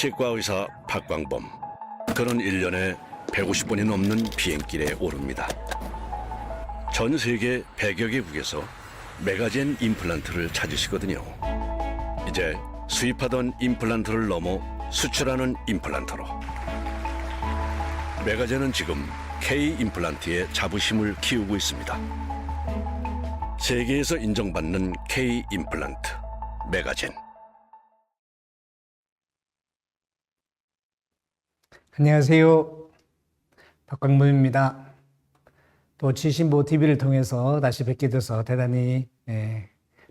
치과의사 박광범. 그는 1년에 150번이 넘는 비행길에 오릅니다. 전 세계 100여 개국에서 메가젠 임플란트를 찾으시거든요. 이제 수입하던 임플란트를 넘어 수출하는 임플란트로. 메가젠은 지금 K 임플란트의 자부심을 키우고 있습니다. 세계에서 인정받는 K 임플란트, 메가젠. 안녕하세요. 박광범입니다. 또 치신보TV를 통해서 다시 뵙게 돼서 대단히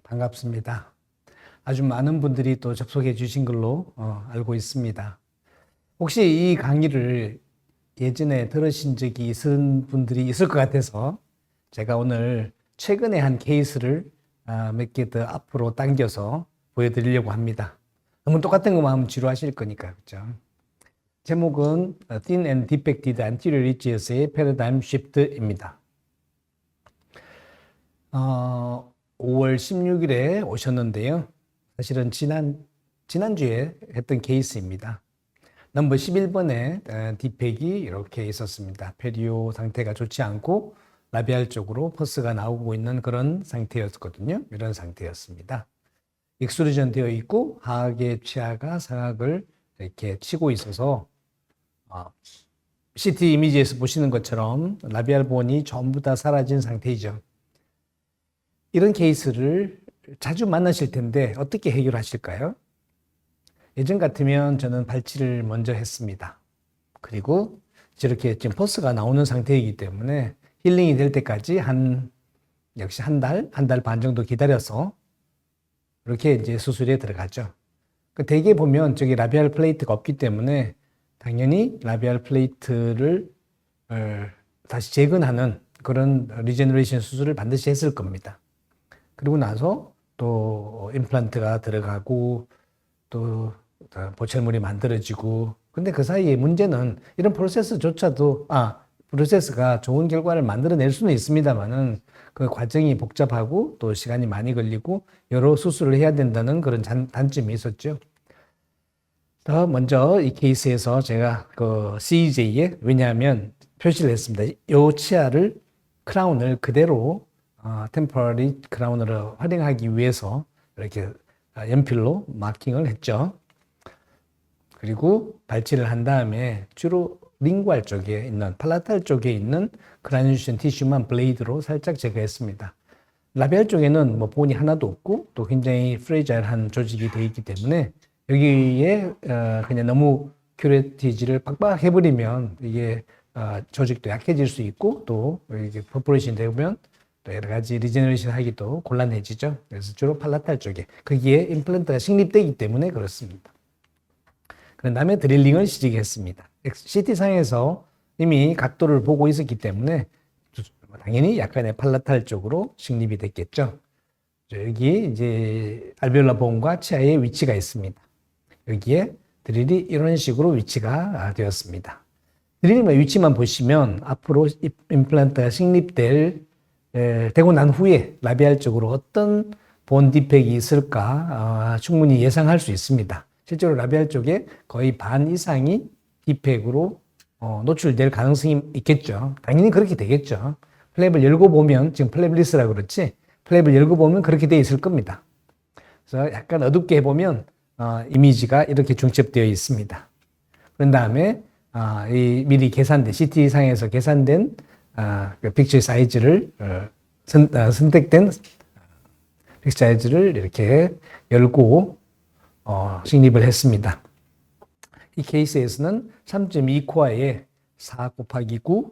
반갑습니다. 아주 많은 분들이 또 접속해 주신 걸로 알고 있습니다. 혹시 이 강의를 예전에 들으신 적이 있은 분들이 있을 것 같아서 제가 오늘 최근에 한 케이스를 몇 개 더 앞으로 당겨서 보여드리려고 합니다. 너무 똑같은 것만 하면 지루하실 거니까, 그렇죠? 제목은 Thin and Defected Anterior Ridges의 Paradigm Shift입니다. 5월 16일에 오셨는데요. 사실은 지난주에 했던 케이스입니다. 넘버 11번에 디펙이 이렇게 있었습니다. 페리오 상태가 좋지 않고 라비알 쪽으로 퍼스가 나오고 있는 그런 상태였거든요. 이런 상태였습니다. 익스루전 되어 있고 하악의 치아가 상악을 이렇게 치고 있어서 CT 이미지에서 보시는 것처럼 라비알 본이 전부 다 사라진 상태이죠. 이런 케이스를 자주 만나실 텐데 어떻게 해결하실까요? 예전 같으면 저는 발치를 먼저 했습니다. 그리고 저렇게 지금 퍼스가 나오는 상태이기 때문에 힐링이 될 때까지 역시 한 달 반 정도 기다려서 이렇게 이제 수술에 들어가죠. 대개 보면 저기 라비알 플레이트가 없기 때문에 당연히 라비알 플레이트를 다시 재건하는 그런 리제너레이션 수술을 반드시 했을 겁니다. 그리고 나서 또 임플란트가 들어가고 또 보철물이 만들어지고, 근데 그 사이에 문제는 이런 프로세스가 좋은 결과를 만들어낼 수는 있습니다만은 그 과정이 복잡하고 또 시간이 많이 걸리고 여러 수술을 해야 된다는 그런 단점이 있었죠. 더 먼저 이 케이스에서 제가 그 CEJ에 왜냐하면 표시를 했습니다. 이 치아를 크라운을 그대로 템포러리 크라운으로 활용하기 위해서 이렇게 연필로 마킹을 했죠. 그리고 발치를 한 다음에 주로 링구알 쪽에 있는 팔라탈 쪽에 있는 그라뉴레이션 티슈만 블레이드로 살짝 제거했습니다. 라비알 쪽에는 뭐 본이 하나도 없고 또 굉장히 프레자일한 조직이 되어 있기 때문에 여기에 그냥 너무 큐레티지를 빡빡 해버리면 이게 조직도 약해질 수 있고 또 이게 퍼포레이션 되면 또 여러 가지 리제너레이션 하기도 곤란해지죠. 그래서 주로 팔라탈 쪽에 거기에 임플란트가 식립되기 때문에 그렇습니다. 그런 다음에 드릴링을 시작했습니다. CT상에서 이미 각도를 보고 있었기 때문에 당연히 약간의 팔라탈 쪽으로 식립이 됐겠죠. 여기 이제 알베올라 본과 치아의 위치가 있습니다. 여기에 드릴이 이런 식으로 위치가 되었습니다. 드릴링의 위치만 보시면 앞으로 임플란트가 되고 난 후에 라비알 쪽으로 어떤 본 디펙이 있을까 충분히 예상할 수 있습니다. 실제로 라비알 쪽에 거의 반 이상이 디펙으로 노출될 가능성이 있겠죠. 당연히 그렇게 되겠죠. 플랩을 열고 보면, 지금 플랩리스라고 그렇지, 플랩을 열고 보면 그렇게 되어 있을 겁니다. 그래서 약간 어둡게 해보면 이미지가 이렇게 중첩되어 있습니다. 그런 다음에 미리 계산된, CT상에서 계산된 그 픽처 사이즈를 선택된 픽처 사이즈를 이렇게 열고 식립을 했습니다. 이 케이스에서는 3.2코어에 4 곱하기 9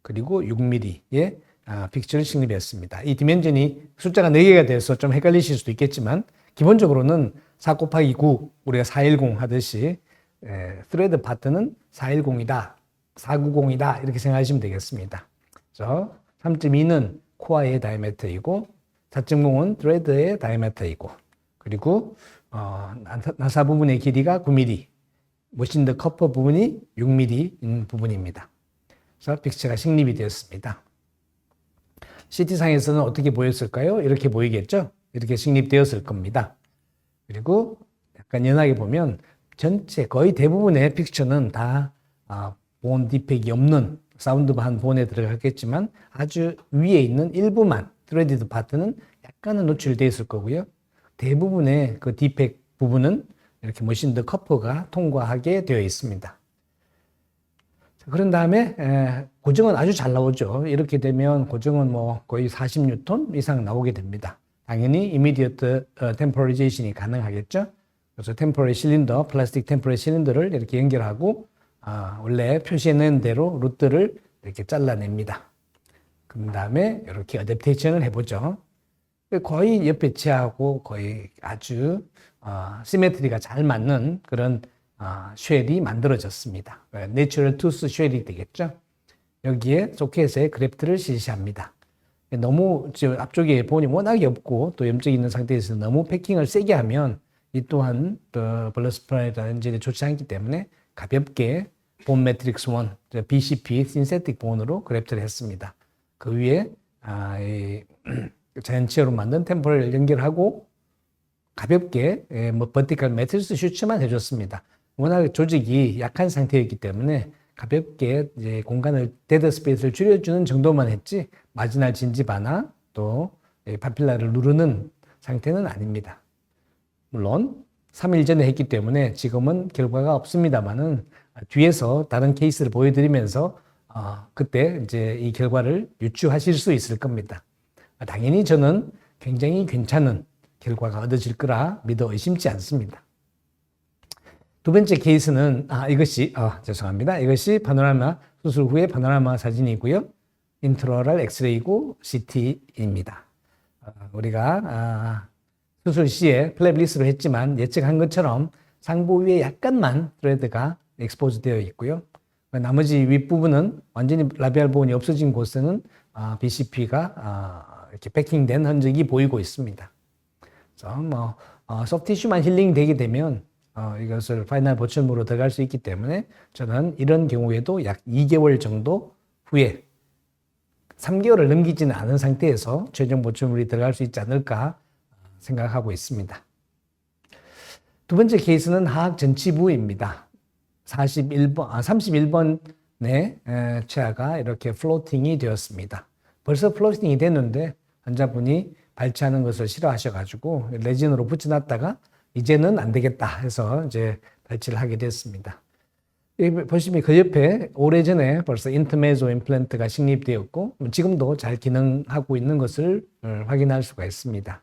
그리고 6mm의 픽처를 식립했습니다. 이 디멘전이 숫자가 4개가 돼서 좀 헷갈리실 수도 있겠지만 기본적으로는 4 곱하기 9 우리가 410 하듯이 스레드 파트는 410이다 490이다 이렇게 생각하시면 되겠습니다. 그래서 3.2는 코어의 다이아미터이고 4.0은 드레드의 다이아미터이고 그리고 나사 부분의 길이가 9mm, 머신드 커퍼 부분이 6mm인 부분입니다. 그래서 픽처가 식립이 되었습니다. CT상에서는 어떻게 보였을까요? 이렇게 보이겠죠? 이렇게 식립되었을 겁니다. 그리고 약간 연하게 보면 전체 거의 대부분의 픽처는 다 본 디펙이 없는 사운드반 본에 들어갔겠지만 아주 위에 있는 일부만 트레디드 파트는 약간은 노출되어 있을 거고요. 대부분의 그 디펙 부분은 이렇게 머신드 커퍼가 통과하게 되어 있습니다. 그런 다음에 고정은 아주 잘 나오죠. 이렇게 되면 고정은 뭐 거의 40뉴턴 이상 나오게 됩니다. 당연히 immediate temporization이 가능하겠죠. 그래서 템포리 실린더, 플라스틱 템포리 실린더를 이렇게 연결하고 원래 표시해놓은 대로 루트를 이렇게 잘라냅니다. 그 다음에 이렇게 어댑테이션을 해보죠. 거의 옆에 치하고 거의 아주 시메트리가 잘 맞는 그런 쉘이 만들어졌습니다. 내추럴 투스 쉘이 되겠죠. 여기에 소켓에 그래프트를 실시합니다. 너무 앞쪽에 본이 워낙에 없고 또 염적이 있는 상태에서 너무 패킹을 세게 하면 이 또한 블러스프라이라든지 좋지 않기 때문에 가볍게 본 매트릭스 1, BCP 신세틱 본으로 그래프트를 했습니다. 그 위에 자연치어로 만든 템포를 연결하고 가볍게 버티컬 매트리스 슈츠만 해줬습니다. 워낙 조직이 약한 상태였기 때문에 가볍게 이제 공간을 데드 스페이스를 줄여주는 정도만 했지 마지날 진지바나 또 파필라를 누르는 상태는 아닙니다. 물론 3일 전에 했기 때문에 지금은 결과가 없습니다만은 뒤에서 다른 케이스를 보여드리면서 그때 이제 이 결과를 유추하실 수 있을 겁니다. 당연히 저는 굉장히 괜찮은 결과가 얻어질 거라 믿어 의심치 않습니다. 두 번째 케이스는 죄송합니다. 이것이 파노라마 수술 후의 파노라마 사진이고요. 인트라오럴 엑스레이고 CT입니다. 우리가 수술 시에 플랩리스로 했지만 예측한 것처럼 상부 위에 약간만 트레드가 익스포즈 되어 있고요. 나머지 윗부분은 완전히 라비알 보온이 없어진 곳에는 BCP가 이렇게 패킹된 흔적이 보이고 있습니다. 그래서 소프티슈만 힐링 되게 되면 이것을 파이널 보철물로 들어갈 수 있기 때문에 저는 이런 경우에도 약 2개월 정도 후에 3개월을 넘기지는 않은 상태에서 최종 보철물이 들어갈 수 있지 않을까 생각하고 있습니다. 두 번째 케이스는 하악 전치부입니다. 31번의 치아가 이렇게 플로팅이 되었습니다. 벌써 플로팅이 됐는데 환자분이 발치하는 것을 싫어하셔가지고 레진으로 붙여놨다가 이제는 안 되겠다 해서 이제 발치를 하게 됐습니다. 보시면 그 옆에 오래전에 벌써 인터메조 임플란트가 식립되었고 지금도 잘 기능하고 있는 것을 확인할 수가 있습니다.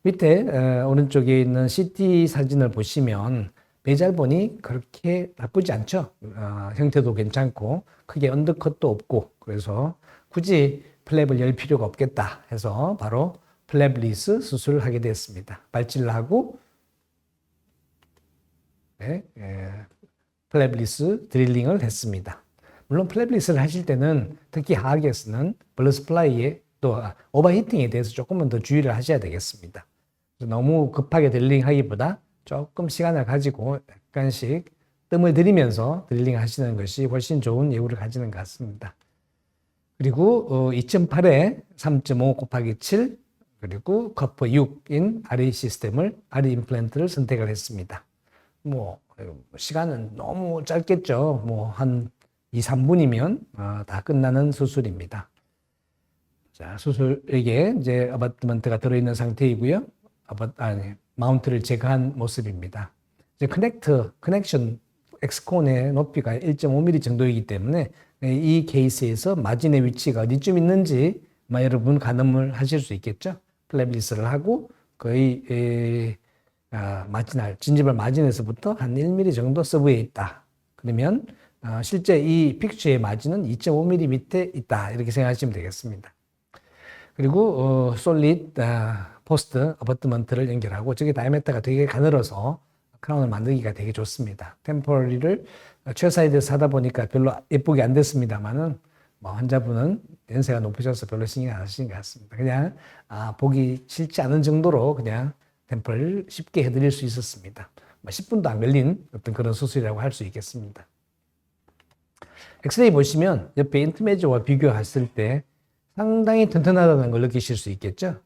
밑에 오른쪽에 있는 CT 사진을 보시면 배잘본이 그렇게 나쁘지 않죠. 형태도 괜찮고 크게 언더컷도 없고 그래서 굳이 플랩을 열 필요가 없겠다 해서 바로 플랩리스 수술을 하게 됐습니다. 발치를 하고 플랩리스 드릴링을 했습니다. 물론 플랩리스를 하실 때는 특히 하악에서는 블러스플라이에 또 오버히팅에 대해서 조금만 더 주의를 하셔야 되겠습니다. 너무 급하게 드릴링하기보다 조금 시간을 가지고 약간씩 뜸을 들이면서 드릴링 하시는 것이 훨씬 좋은 예후를 가지는 것 같습니다. 그리고 2.8에 3.5 곱하기 7 그리고 커퍼 6인 RE 시스템을 RE 임플란트를 선택을 했습니다. 시간은 너무 짧겠죠. 한 2, 3분이면 다 끝나는 수술입니다. 자, 수술에게 이제 어바트먼트가 들어있는 상태이고요. 마운트를 제거한 모습입니다. 이제 커넥션 엑스콘의 높이가 1.5mm 정도이기 때문에 이 케이스에서 마진의 위치가 어디쯤 있는지 여러분 가늠을 하실 수 있겠죠. 플랩리스를 하고 거의 진지발 마진에서부터 한 1mm 정도 서브에 있다. 그러면 실제 이 픽처의 마진은 2.5mm 밑에 있다. 이렇게 생각하시면 되겠습니다. 그리고 솔리드 포스트 어버트먼트를 연결하고 저게 다이아메터가 되게 가늘어서 크라운을 만들기가 되게 좋습니다. 템포리를 최사이드에서 하다 보니까 별로 예쁘게 안 됐습니다만은 환자분은 연세가 높으셔서 별로 신경 안 하시는 것 같습니다. 그냥 보기 싫지 않은 정도로 그냥 템포를 쉽게 해드릴 수 있었습니다. 10분도 안 걸린 어떤 그런 수술이라고 할 수 있겠습니다. 엑스레이 보시면 옆에 인터메조와 비교했을 때 상당히 튼튼하다는 걸 느끼실 수 있겠죠.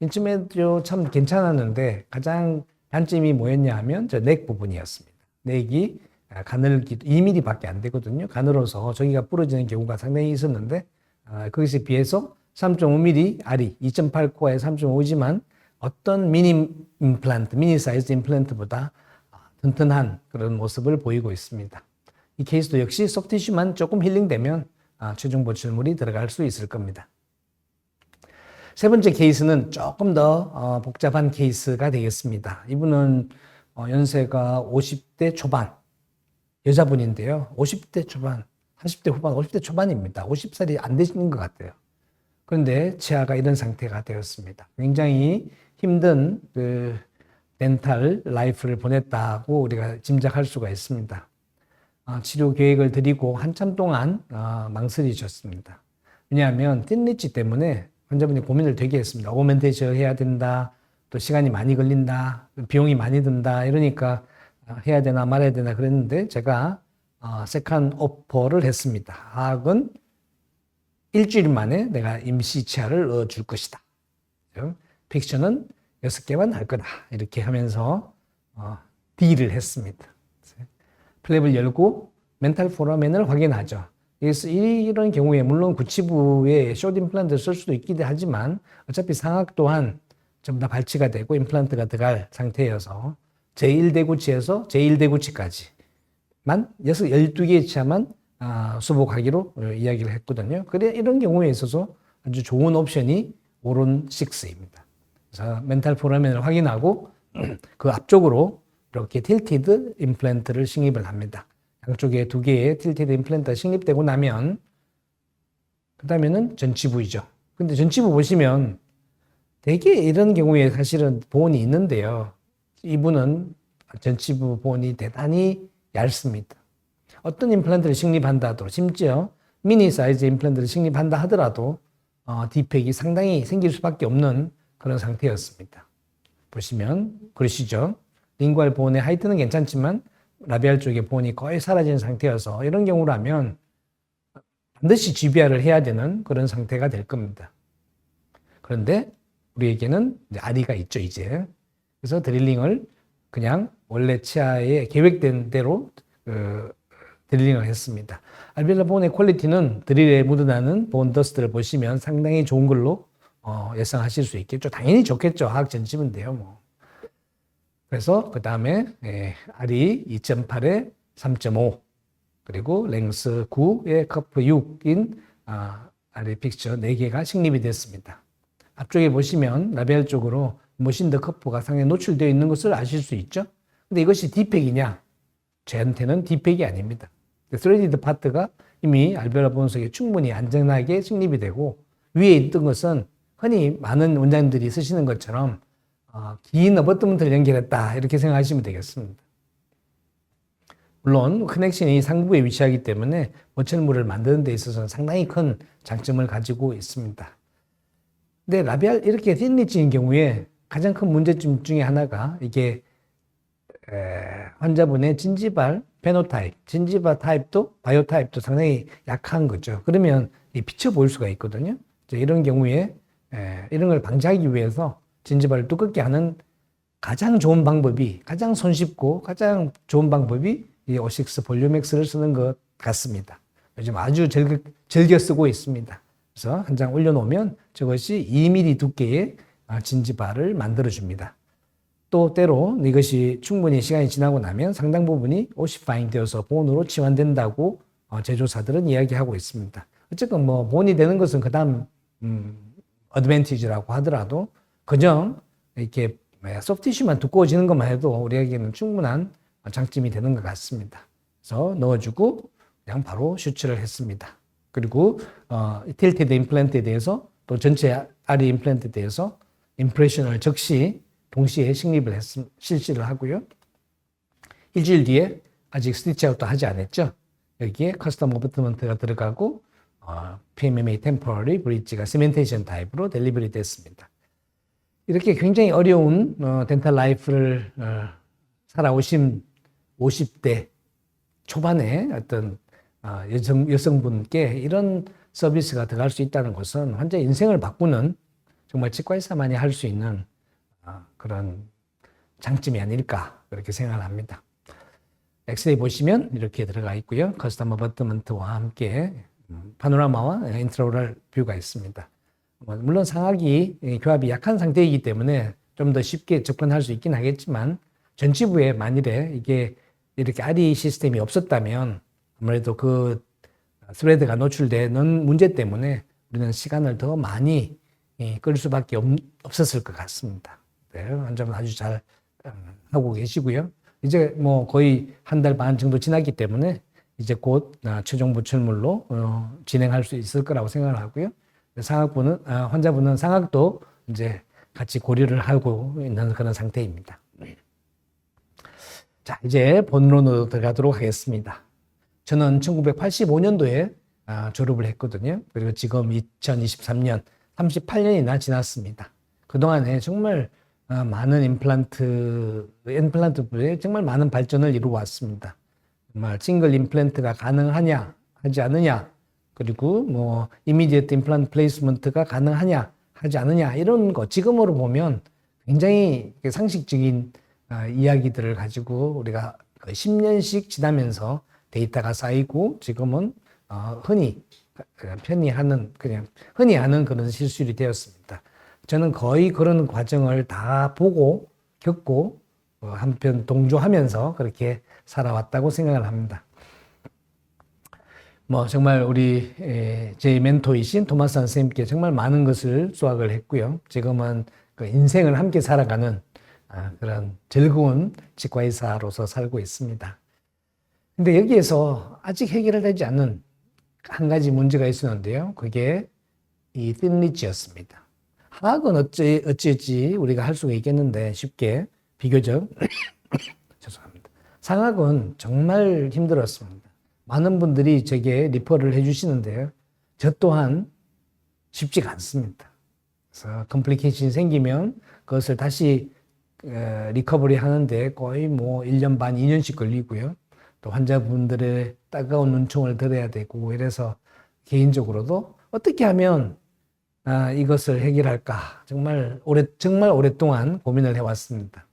인터메조 참 괜찮았는데 가장 단점이 뭐였냐 하면 저 넥 부분이었습니다. 내기 가늘기도 2mm밖에 안 되거든요. 가늘어서 저기가 부러지는 경우가 상당히 있었는데 거기에 비해서 3.5mm 알이 2.8코어에 3.5지만 어떤 미니 사이즈 임플란트보다 튼튼한 그런 모습을 보이고 있습니다. 이 케이스도 역시 소프티슈만 조금 힐링되면 최종 보출물이 들어갈 수 있을 겁니다. 세 번째 케이스는 조금 더 복잡한 케이스가 되겠습니다. 이분은 연세가 50대 초반 여자분인데요. 50대 초반, 40대 후반, 50대 초반입니다. 50살이 안 되시는 것 같아요. 그런데 치아가 이런 상태가 되었습니다. 굉장히 힘든 그 덴탈 라이프를 보냈다고 우리가 짐작할 수가 있습니다. 치료 계획을 드리고 한참 동안 망설이셨습니다. 왜냐하면 틴리치 때문에 환자분이 고민을 되게 했습니다. 오멘테이션 해야 된다, 또 시간이 많이 걸린다, 비용이 많이 든다, 이러니까 해야 되나 말아야 되나 그랬는데 제가 세컨 오퍼를 했습니다. 하악은 일주일 만에 내가 임시 치아를 넣어줄 것이다. 픽션은 6개만 할 거다. 이렇게 하면서 딜을 했습니다. 플랩을 열고 멘탈 포라멘을 확인하죠. 그래서 이런 경우에 물론 구치부에 숏 임플란트를 쓸 수도 있긴 하지만 어차피 상악 또한 전부 다 발치가 되고 임플란트가 들어갈 상태여서 제1대구치에서 제1대구치까지만 12개의 치아만 수복하기로 이야기를 했거든요. 그래 이런 경우에 있어서 아주 좋은 옵션이 오론 6입니다. 그래서 멘탈 포라멘을 확인하고 그 앞쪽으로 이렇게 틸티드 임플란트를 식립을 합니다. 양쪽에 2개의 틸티드 임플란트가 식립되고 나면 그 다음에는 전치부이죠. 근데 전치부 보시면 되게 이런 경우에 사실은 보온이 있는데요. 이분은 전치부 보온이 대단히 얇습니다. 어떤 임플란트를 식립한다 하더라도 심지어 미니 사이즈 임플란트를 식립한다 하더라도 디펙이 상당히 생길 수밖에 없는 그런 상태였습니다. 보시면 그러시죠. 링구알 보온의 하이트는 괜찮지만 라비알 쪽의 보온이 거의 사라진 상태여서 이런 경우라면 반드시 GBR을 해야 되는 그런 상태가 될 겁니다. 그런데 우리에게는 이제 아리가 있죠, 이제. 그래서 드릴링을 그냥 원래 치아에 계획된 대로 드릴링을 했습니다. 알베올라 보온의 퀄리티는 드릴에 묻어나는 보온 더스트를 보시면 상당히 좋은 걸로 예상하실 수 있겠죠. 당연히 좋겠죠. 화학 전집인데요, 뭐. 그래서 그 다음에 알이 2.8에 3.5 그리고 랭스 9에 커프 6인 알이 픽처 4개가 식립이 됐습니다. 앞쪽에 보시면 라벨 쪽으로 머신더 커프가 상당히 노출되어 있는 것을 아실 수 있죠. 근데 이것이 디펙이냐? 저한테는 디펙이 아닙니다. 스레디드 파트가 이미 알베올라 보온 속에 충분히 안전하게 식립이 되고 위에 있던 것은 흔히 많은 원장님들이 쓰시는 것처럼 긴 어버트먼트를 연결했다 이렇게 생각하시면 되겠습니다. 물론 커넥션이 상부에 위치하기 때문에 보철물을 만드는 데 있어서는 상당히 큰 장점을 가지고 있습니다. 근데 라비알 이렇게 틴리치인 경우에 가장 큰 문제점 중에 하나가 이게 환자분의 진지발 페노타입, 진지발 타입도 바이오 타입도 상당히 약한 거죠. 그러면 비쳐 보일 수가 있거든요. 이런 경우에 이런 걸 방지하기 위해서 진지발을 두껍게 하는 가장 좋은 방법이, 가장 손쉽고 가장 좋은 방법이 이 O6 볼륨엑스를 쓰는 것 같습니다. 요즘 아주 즐겨 쓰고 있습니다. 그래서 한 장 올려놓으면 저것이 2mm 두께의 진지발을 만들어줍니다. 또 때로 이것이 충분히 시간이 지나고 나면 상당 부분이 오시파잉 되어서 본으로 치환된다고 제조사들은 이야기하고 있습니다. 어쨌건 뭐 본이 되는 것은 그 다음 어드밴티지라고 하더라도 그냥 이렇게 소프티슈만 두꺼워지는 것만 해도 우리에게는 충분한 장점이 되는 것 같습니다. 그래서 넣어주고 그냥 바로 슈츠를 했습니다. 그리고 틸티드 임플란트에 대해서 또 전체 아리 임플란트에 대해서 임프레션을 즉시 동시에 실시를 하고요. 일주일 뒤에 아직 스티치 아웃도 하지 않았죠. 여기에 커스텀 어버트먼트가 들어가고 PMMA 템포러리 브릿지가 시멘테이션 타입으로 델리버리 됐습니다. 이렇게 굉장히 어려운 덴탈 라이프를 살아오신 50대 초반의 어떤 여성분께 이런 서비스가 들어갈 수 있다는 것은 환자의 인생을 바꾸는 정말 치과의사만이 할 수 있는 그런 장점이 아닐까 그렇게 생각을 합니다. 엑스레이 보시면 이렇게 들어가 있고요. 커스텀 어버트먼트와 함께 파노라마와 인트라오럴 뷰가 있습니다. 물론 상악이 교합이 약한 상태이기 때문에 좀 더 쉽게 접근할 수 있긴 하겠지만 전치부에 만일에 이게 이렇게 RE 시스템이 없었다면 아무래도 그 스레드가 노출되는 문제 때문에 우리는 시간을 더 많이 끌 수밖에 없었을 것 같습니다. 네, 환자분 아주 잘 하고 계시고요. 이제 뭐 거의 한 달 반 정도 지났기 때문에 이제 곧 최종 보철물로 진행할 수 있을 거라고 생각을 하고요. 상악부는 환자분은 상악도 이제 같이 고려를 하고 있는 그런 상태입니다. 자, 이제 본론으로 들어가도록 하겠습니다. 저는 1985년도에 졸업을 했거든요. 그리고 지금 2023년 38년이나 지났습니다. 그동안에 정말 많은 임플란트부에 정말 많은 발전을 이루어 왔습니다. 정말 싱글 임플란트가 가능하냐, 하지 않느냐, 그리고 뭐 이미디어트 임플란트 플레이스먼트가 가능하냐, 하지 않느냐 이런 거 지금으로 보면 굉장히 상식적인 이야기들을 가지고 우리가 10년씩 지나면서 데이터가 쌓이고 지금은 흔히 하는 그런 실술이 되었습니다. 저는 거의 그런 과정을 다 보고 겪고 한편 동조하면서 그렇게 살아왔다고 생각을 합니다. 뭐 정말 우리 제 멘토이신 토마스 선생님께 정말 많은 것을 수학을 했고요. 지금은 그 인생을 함께 살아가는 그런 즐거운 치과의사로서 살고 있습니다. 근데 여기에서 아직 해결되지 않은 한 가지 문제가 있었는데요. 그게 이 틴리치였습니다. 하악은 어찌 우리가 할 수가 있겠는데 쉽게 비교적 죄송합니다. 상악은 정말 힘들었습니다. 많은 분들이 제게 리퍼를 해주시는데요. 저 또한 쉽지가 않습니다. 그래서 컴플리케이션이 생기면 그것을 다시 리커버리 하는데 거의 뭐 1년 반, 2년씩 걸리고요. 또 환자분들의 따가운 눈총을 들어야 되고 이래서 개인적으로도 어떻게 하면 이것을 해결할까 정말 오랫동안 고민을 해왔습니다.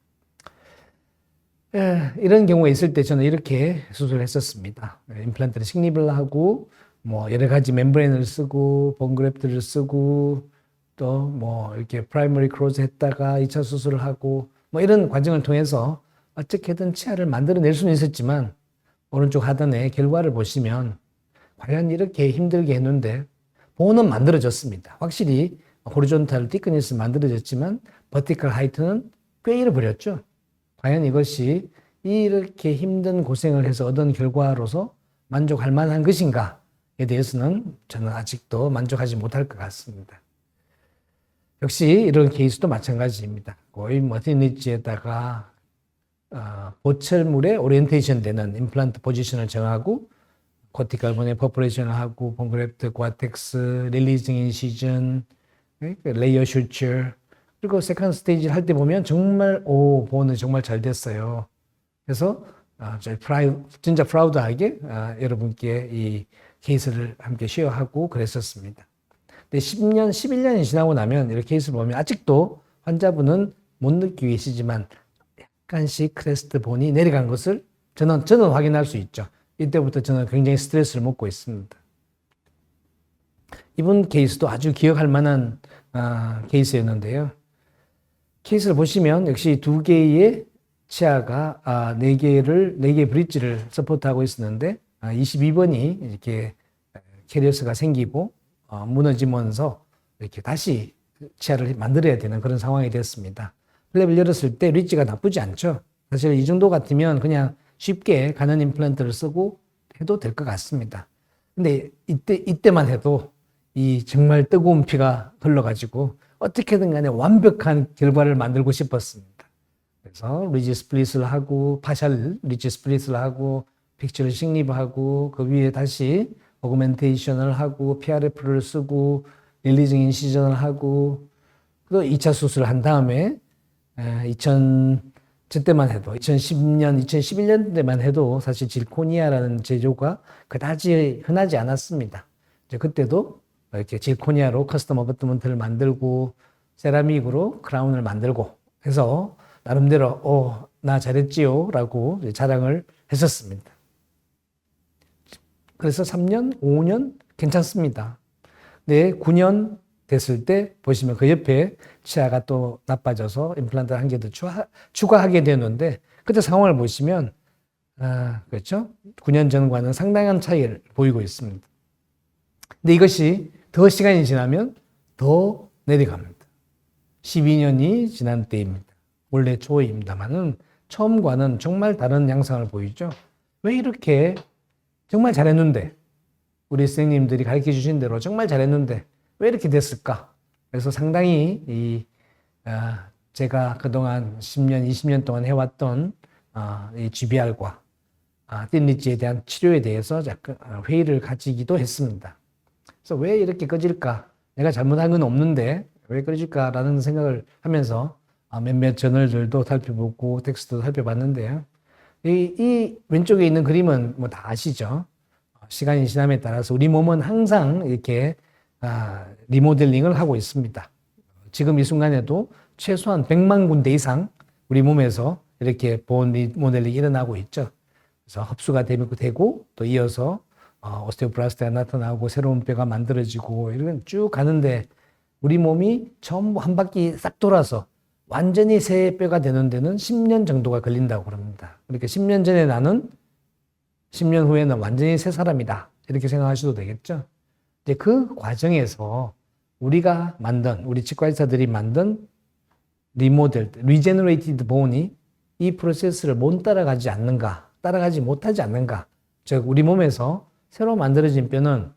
이런 경우가 있을 때 저는 이렇게 수술을 했었습니다. 임플란트를 식립을 하고 뭐 여러 가지 멤브레인을 쓰고 본그래프트를 쓰고 또 뭐 이렇게 프라이머리 크로즈 했다가 2차 수술을 하고 뭐 이런 과정을 통해서 어떻게든 치아를 만들어낼 수는 있었지만 오른쪽 하단의 결과를 보시면 과연 이렇게 힘들게 했는데 보호는 만들어졌습니다. 확실히 호리존탈 티크니스 만들어졌지만 버티컬 하이트는 꽤 잃어버렸죠. 과연 이것이 이렇게 힘든 고생을 해서 얻은 결과로서 만족할 만한 것인가에 대해서는 저는 아직도 만족하지 못할 것 같습니다. 역시 이런 케이스도 마찬가지입니다. 거의 머티니지에다가 보철물에 오리엔테이션 되는 임플란트 포지션을 정하고 코티컬 본에 퍼포레이션을 하고 본그래프트, 고아텍스, 릴리징 인시전, 레이어 슈처 그리고 세컨드 스테이지를 할 때 보면 정말 보호는 정말 잘 됐어요. 그래서 진짜 프라우드하게 여러분께 이 케이스를 함께 쉐어하고 그랬었습니다. 근데 10년, 11년이 지나고 나면 이렇게 케이스를 보면 아직도 환자분은 못 느끼고 계시지만 약간씩 크레스트 본이 내려간 것을 저는 확인할 수 있죠. 이때부터 저는 굉장히 스트레스를 먹고 있습니다. 이번 케이스도 아주 기억할 만한 케이스였는데요. 케이스를 보시면 역시 두 개의 치아가 4개의 브릿지를 서포트하고 있었는데 22번이 이렇게 캐리어스가 생기고 무너지면서 이렇게 다시 치아를 만들어야 되는 그런 상황이 됐습니다. 플랩을 열었을 때 리치가 나쁘지 않죠. 사실 이 정도 같으면 그냥 쉽게 가는 임플란트를 쓰고 해도 될 것 같습니다. 근데 이때만 해도 이 정말 뜨거운 피가 흘러가지고 어떻게든 간에 완벽한 결과를 만들고 싶었습니다. 그래서 리지 스플릿을 하고 파셜 리지 스플릿을 하고 픽처를 식립하고 그 위에 다시 오그멘테이션을 하고 PRF를 쓰고 릴리징 인시전을 하고 또 2차 수술을 한 다음에 저때만 해도 2010년, 2011년 때만 해도 사실 질코니아라는 제조가 그다지 흔하지 않았습니다. 이제 그때도 이렇게 질코니아로 커스텀 어버트먼트를 만들고 세라믹으로 크라운을 만들고 해서 나름대로 나 잘했지요 라고 자랑을 했었습니다. 그래서 3년, 5년 괜찮습니다. 네, 9년 됐을 때 보시면 그 옆에 치아가 또 나빠져서 임플란트를 한 개 더 추가하게 되는데 그때 상황을 보시면 그렇죠? 9년 전과는 상당한 차이를 보이고 있습니다. 근데 이것이 더 시간이 지나면 더 내려갑니다. 12년이 지난 때입니다. 원래 초입니다만은 처음과는 정말 다른 양상을 보이죠. 왜 이렇게 정말 잘했는데 우리 선생님들이 가르쳐 주신 대로 정말 잘했는데 왜 이렇게 됐을까? 그래서 상당히 제가 그동안 10년, 20년 동안 해왔던 이 GBR과 틴리지에 대한 치료에 대해서 약간 회의를 가지기도 했습니다. 그래서 왜 이렇게 꺼질까? 내가 잘못한 건 없는데 왜 꺼질까라는 생각을 하면서 몇몇 저널들도 살펴보고 텍스트도 살펴봤는데요. 이 왼쪽에 있는 그림은 뭐 다 아시죠? 시간이 지남에 따라서 우리 몸은 항상 이렇게 리모델링을 하고 있습니다. 지금 이 순간에도 최소한 100만 군데 이상 우리 몸에서 이렇게 본 리모델링이 일어나고 있죠. 그래서 흡수가 되고 또 이어서 오스테오블라스트가 나타나고 새로운 뼈가 만들어지고 이런 쭉 가는데 우리 몸이 전부 한 바퀴 싹 돌아서 완전히 새 뼈가 되는 데는 10년 정도가 걸린다고 그럽니다. 그러니까 10년 전에 나는 10년 후에는 완전히 새 사람이다. 이렇게 생각하셔도 되겠죠. 이제 그 과정에서 우리가 만든, 우리 치과의사들이 만든 리모델, 리제너레이티드 본이 이 프로세스를 못 따라가지 않는가, 따라가지 못하지 않는가. 즉, 우리 몸에서 새로 만들어진 뼈는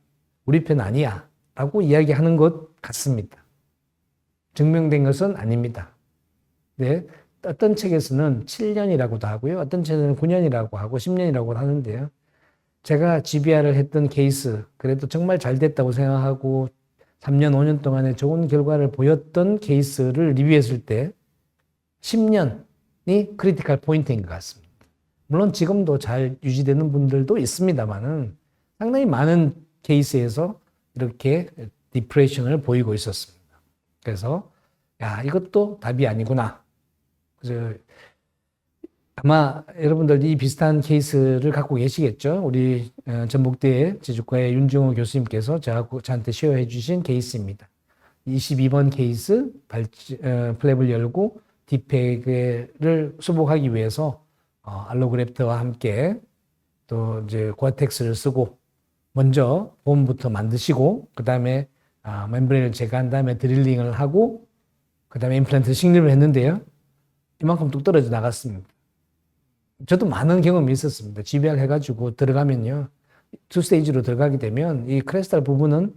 우리 뼈는 아니야. 라고 이야기하는 것 같습니다. 증명된 것은 아닙니다. 네, 어떤 책에서는 7년이라고도 하고요. 어떤 책에서는 9년이라고 하고 10년이라고 하는데요. 제가 GBR을 했던 케이스, 그래도 정말 잘 됐다고 생각하고 3년, 5년 동안에 좋은 결과를 보였던 케이스를 리뷰했을 때 10년이 크리티컬 포인트인 것 같습니다. 물론 지금도 잘 유지되는 분들도 있습니다만은 상당히 많은 케이스에서 이렇게 디프레션을 보이고 있었습니다. 그래서 이것도 답이 아니구나. 그래서 아마 여러분들 이 비슷한 케이스를 갖고 계시겠죠. 우리 전북대 제주과의 윤중호 교수님께서 저한테 쉐어해 주신 케이스입니다. 22번 케이스 플랩을 열고 딥팩을 수복하기 위해서 알로그래프트와 함께 또 이제 고아텍스를 쓰고 먼저 봄부터 만드시고 그 다음에 멤브레인을 제거한 다음에 드릴링을 하고 그 다음에 임플란트 식립을 했는데요. 이만큼 뚝 떨어져 나갔습니다. 저도 많은 경험이 있었습니다. GBR 해가지고 들어가면요. 2스테이지로 들어가게 되면 이 크레스탈 부분은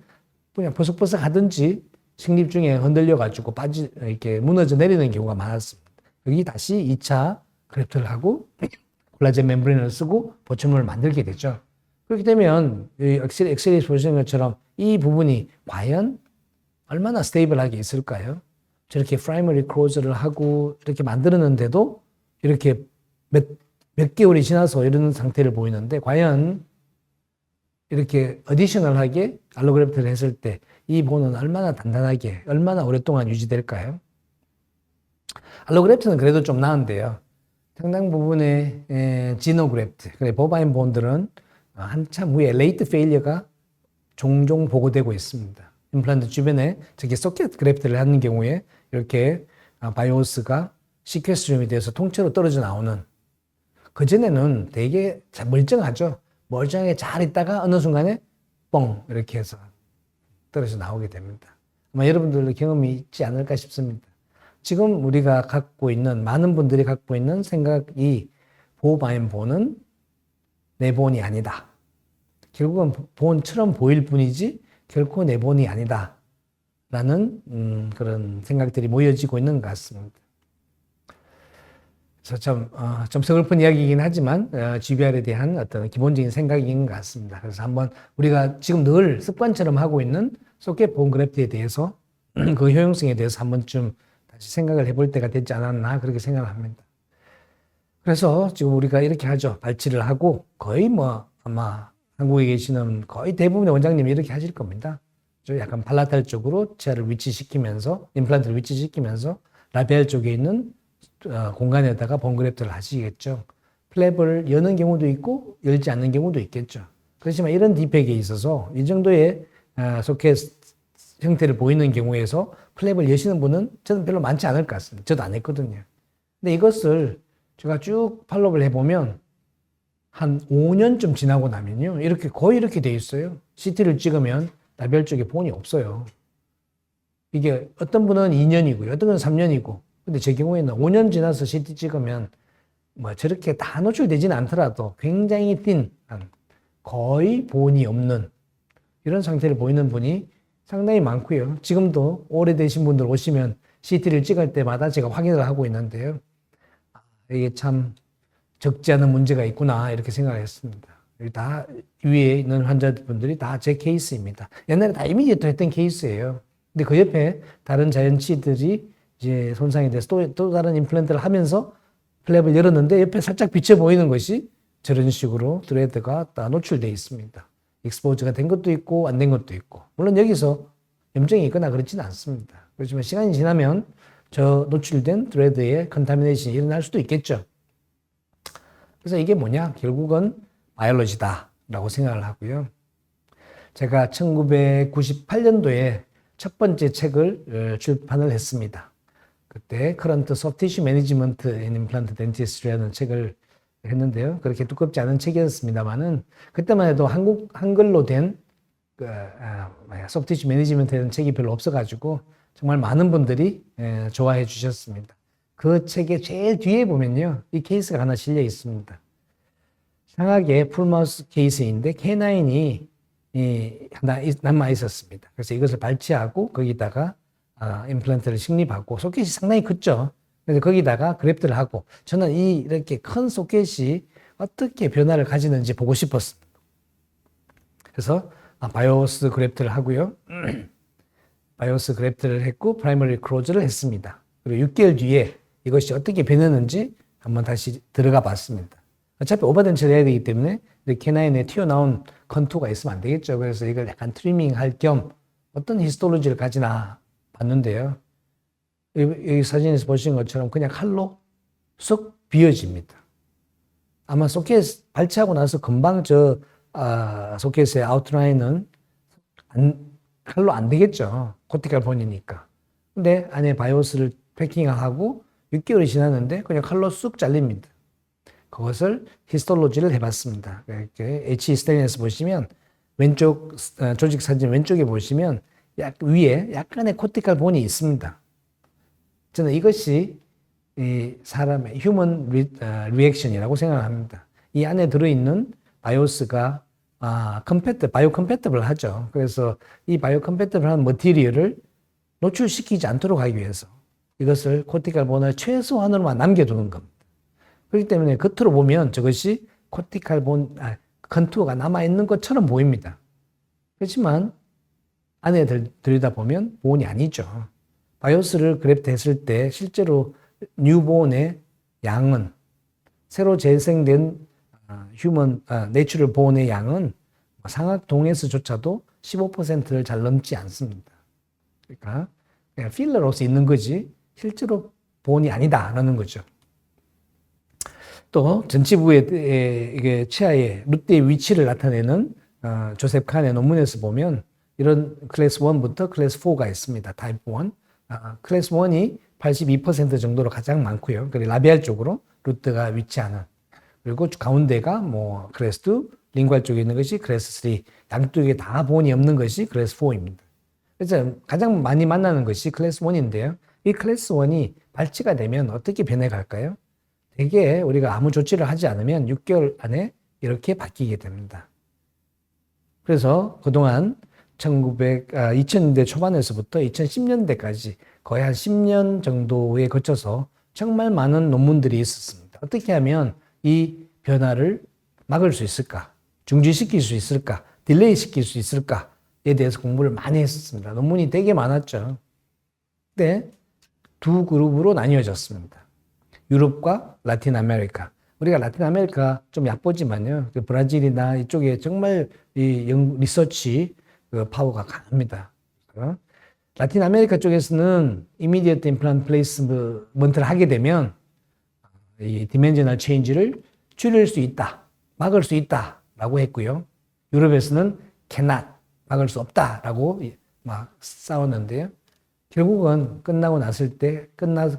그냥 버석버석 하든지 식립 중에 흔들려가지고 이렇게 무너져 내리는 경우가 많았습니다. 여기 다시 2차 그래프트를 하고 콜라겐 멤브레인을 쓰고 보충물을 만들게 되죠. 그렇게 되면 엑셀이 보시는 것처럼 이 부분이 과연 얼마나 스테이블하게 있을까요? 저렇게 프라이머리 클로즈를 하고 이렇게 만들었는데도 이렇게 몇 개월이 지나서 이런 상태를 보이는데 과연 이렇게 어디셔널하게 알로그래프트를 했을 때 이 본은 얼마나 단단하게 얼마나 오랫동안 유지될까요? 알로그래프트는 그래도 좀 나은데요. 상당 부분의 지노그래프트, 보바인 본들은 한참 후에 레이트 페일리어가 종종 보고되고 있습니다. 임플란트 주변에 저기 소켓 그래프트를 하는 경우에 이렇게 바이오스가 시퀘스트륨에 대해서 통째로 떨어져 나오는 그전에는 되게 멀쩡하죠. 멀쩡하게 잘 있다가 어느 순간에 뻥 이렇게 해서 떨어져 나오게 됩니다. 아마 여러분들도 경험이 있지 않을까 싶습니다. 지금 우리가 갖고 있는 많은 분들이 갖고 있는 생각이 보바인 본은 내 본이 아니다. 결국은 본처럼 보일 뿐이지 결코 내 본이 아니다. 라는 그런 생각들이 모여지고 있는 것 같습니다. 그래서 좀 서글픈 이야기이긴 하지만 GBR에 대한 어떤 기본적인 생각인 것 같습니다. 그래서 한번 우리가 지금 늘 습관처럼 하고 있는 소켓 본 그래프트에 대해서 그 효용성에 대해서 한 번쯤 다시 생각을 해볼 때가 되지 않았나 그렇게 생각을 합니다. 그래서 지금 우리가 이렇게 하죠. 발치를 하고 거의 아마 한국에 계시는 거의 대부분의 원장님이 이렇게 하실 겁니다. 약간 팔라탈 쪽으로 치아를 위치시키면서 임플란트를 위치시키면서 라비알 쪽에 있는 공간에다가 본그래프트를 하시겠죠. 플랩을 여는 경우도 있고 열지 않는 경우도 있겠죠. 그렇지만 이런 디펙에 있어서 이 정도의 소켓 형태를 보이는 경우에서 플랩을 여시는 분은 저는 별로 많지 않을 것 같습니다. 저도 안 했거든요. 근데 이것을 제가 쭉 팔로우를 해보면 한 5년쯤 지나고 나면요. 이렇게 거의 이렇게 돼 있어요. CT를 찍으면 나별 쪽에 본이 없어요. 이게 어떤 분은 2년이고요. 어떤 분은 3년이고. 근데 제 경우에는 5년 지나서 CT 찍으면 뭐 저렇게 다 노출되지는 않더라도 굉장히 띤, 거의 본이 없는 이런 상태를 보이는 분이 상당히 많고요. 지금도 오래되신 분들 오시면 CT를 찍을 때마다 제가 확인을 하고 있는데요. 이게 참 적지 않은 문제가 있구나 이렇게 생각을 했습니다. 다 위에 있는 환자분들이 다 제 케이스입니다. 옛날에 다 이미디어트 했던 케이스예요. 근데 그 옆에 다른 자연치들이 이제 손상이 돼서 또 다른 임플란트를 하면서 플랩을 열었는데 옆에 살짝 비쳐 보이는 것이 저런 식으로 드레드가 다 노출되어 있습니다. 익스포즈가 된 것도 있고 안 된 것도 있고. 물론 여기서 염증이 있거나 그렇지는 않습니다. 그렇지만 시간이 지나면 저 노출된 드레드에 컨타미네이션이 일어날 수도 있겠죠. 그래서 이게 뭐냐? 결국은 바이올로지다라고 생각을 하고요. 제가 1998년도에 첫 번째 책을 출판을 했습니다. 그때 Current Soft Tissue Management in Implant Dentistry라는 책을 했는데요. 그렇게 두껍지 않은 책이었습니다만은 그때만 해도 한글로 된 소프트 티슈 매니지먼트라는 책이 별로 없어가지고 정말 많은 분들이 좋아해 주셨습니다. 그 책의 제일 뒤에 보면요. 이 케이스가 하나 실려 있습니다. 상하게 풀마우스 케이스인데 K9이 하나 남아 있었습니다. 그래서 이것을 발치하고 거기다가 임플란트를 식립하고 소켓이 상당히 컸죠. 그래서 거기다가 그래프트를 하고 저는 이렇게 큰 소켓이 어떻게 변화를 가지는지 보고 싶었습니다. 그래서 바이오스 그래프트를 하고요. 바이오스 그래프트를 했고 프라이머리 클로즈를 했습니다. 그리고 6개월 뒤에 이것이 어떻게 변했는지 한번 다시 들어가 봤습니다. 어차피 오버덴처를 해야 되기 때문에 K9에 튀어나온 컨투어가 있으면 안 되겠죠. 그래서 이걸 약간 트리밍 할 겸 어떤 히스톨로지를 가지나 봤는데요. 이 사진에서 보시는 것처럼 그냥 칼로 쏙 비어집니다. 아마 소켓 발치하고 나서 금방 소켓의 아웃라인은 칼로 안 되겠죠. 코티칼 본이니까. 근데 안에 바이오스를 패킹하고 6개월이 지났는데 그냥 칼로 쑥 잘립니다. 그것을 히스톨로지를 해봤습니다. 이렇게 H 스탠에서 보시면 왼쪽 조직 사진 왼쪽에 보시면 위에 약간의 코티칼 본이 있습니다. 저는 이것이 이 사람의 휴먼 리액션이라고 생각합니다. 이 안에 들어있는 바이오스가 바이오 컴패터블 하죠. 그래서 이 바이오 컴패터블한 머티리얼을 노출시키지 않도록 하기 위해서 이것을 코티칼 본을 최소한으로만 남겨두는 겁니다. 그렇기 때문에 겉으로 보면 저것이 코티칼 본 컨투어가 남아있는 것처럼 보입니다. 그렇지만 안에 들여다보면 본이 아니죠. 바이오스를 그래프트 했을 때 실제로 뉴본의 양은 새로 재생된 휴먼 내추럴 본의 양은 상악동에서조차도 15%를 잘 넘지 않습니다. 그러니까 그냥 필러로서 있는 거지 실제로 본이 아니다라는 거죠. 또 전치부의 이게 치아의 룻대의 위치를 나타내는 조셉 칸의 논문에서 보면 이런 클래스 1부터 클래스 4가 있습니다. 타입 1. 클래스 1이 82% 정도로 가장 많고요. 그리고 라비알 쪽으로 루트가 위치하는. 그리고 가운데가 뭐 클래스 2, 링괄 쪽에 있는 것이 클래스 3. 양쪽에 다 본이 없는 것이 클래스 4입니다. 그래서 가장 많이 만나는 것이 클래스 1인데요. 이 클래스 1이 발치가 되면 어떻게 변해갈까요? 대개 우리가 아무 조치를 하지 않으면 6개월 안에 이렇게 바뀌게 됩니다. 그래서 그동안 2000년대 초반에서부터 2010년대까지 거의 한 10년 정도에 거쳐서 정말 많은 논문들이 있었습니다. 어떻게 하면 이 변화를 막을 수 있을까? 중지시킬 수 있을까? 딜레이 시킬 수 있을까에 대해서 공부를 많이 했었습니다. 논문이 되게 많았죠. 근데 두 그룹으로 나뉘어졌습니다. 유럽과 라틴 아메리카. 우리가 라틴 아메리카 좀 얕보지만요. 브라질이나 이쪽에 정말 이 리서치 파워가 강합니다. 라틴 아메리카 쪽에서는 이미디어트 임플란트 플레이스먼트를 하게 되면 이 디멘셔널 체인지를 줄일 수 있다, 막을 수 있다라고 했고요. 유럽에서는 cannot, 막을 수 없다라고 막 싸웠는데요. 결국은 끝나고 났을 때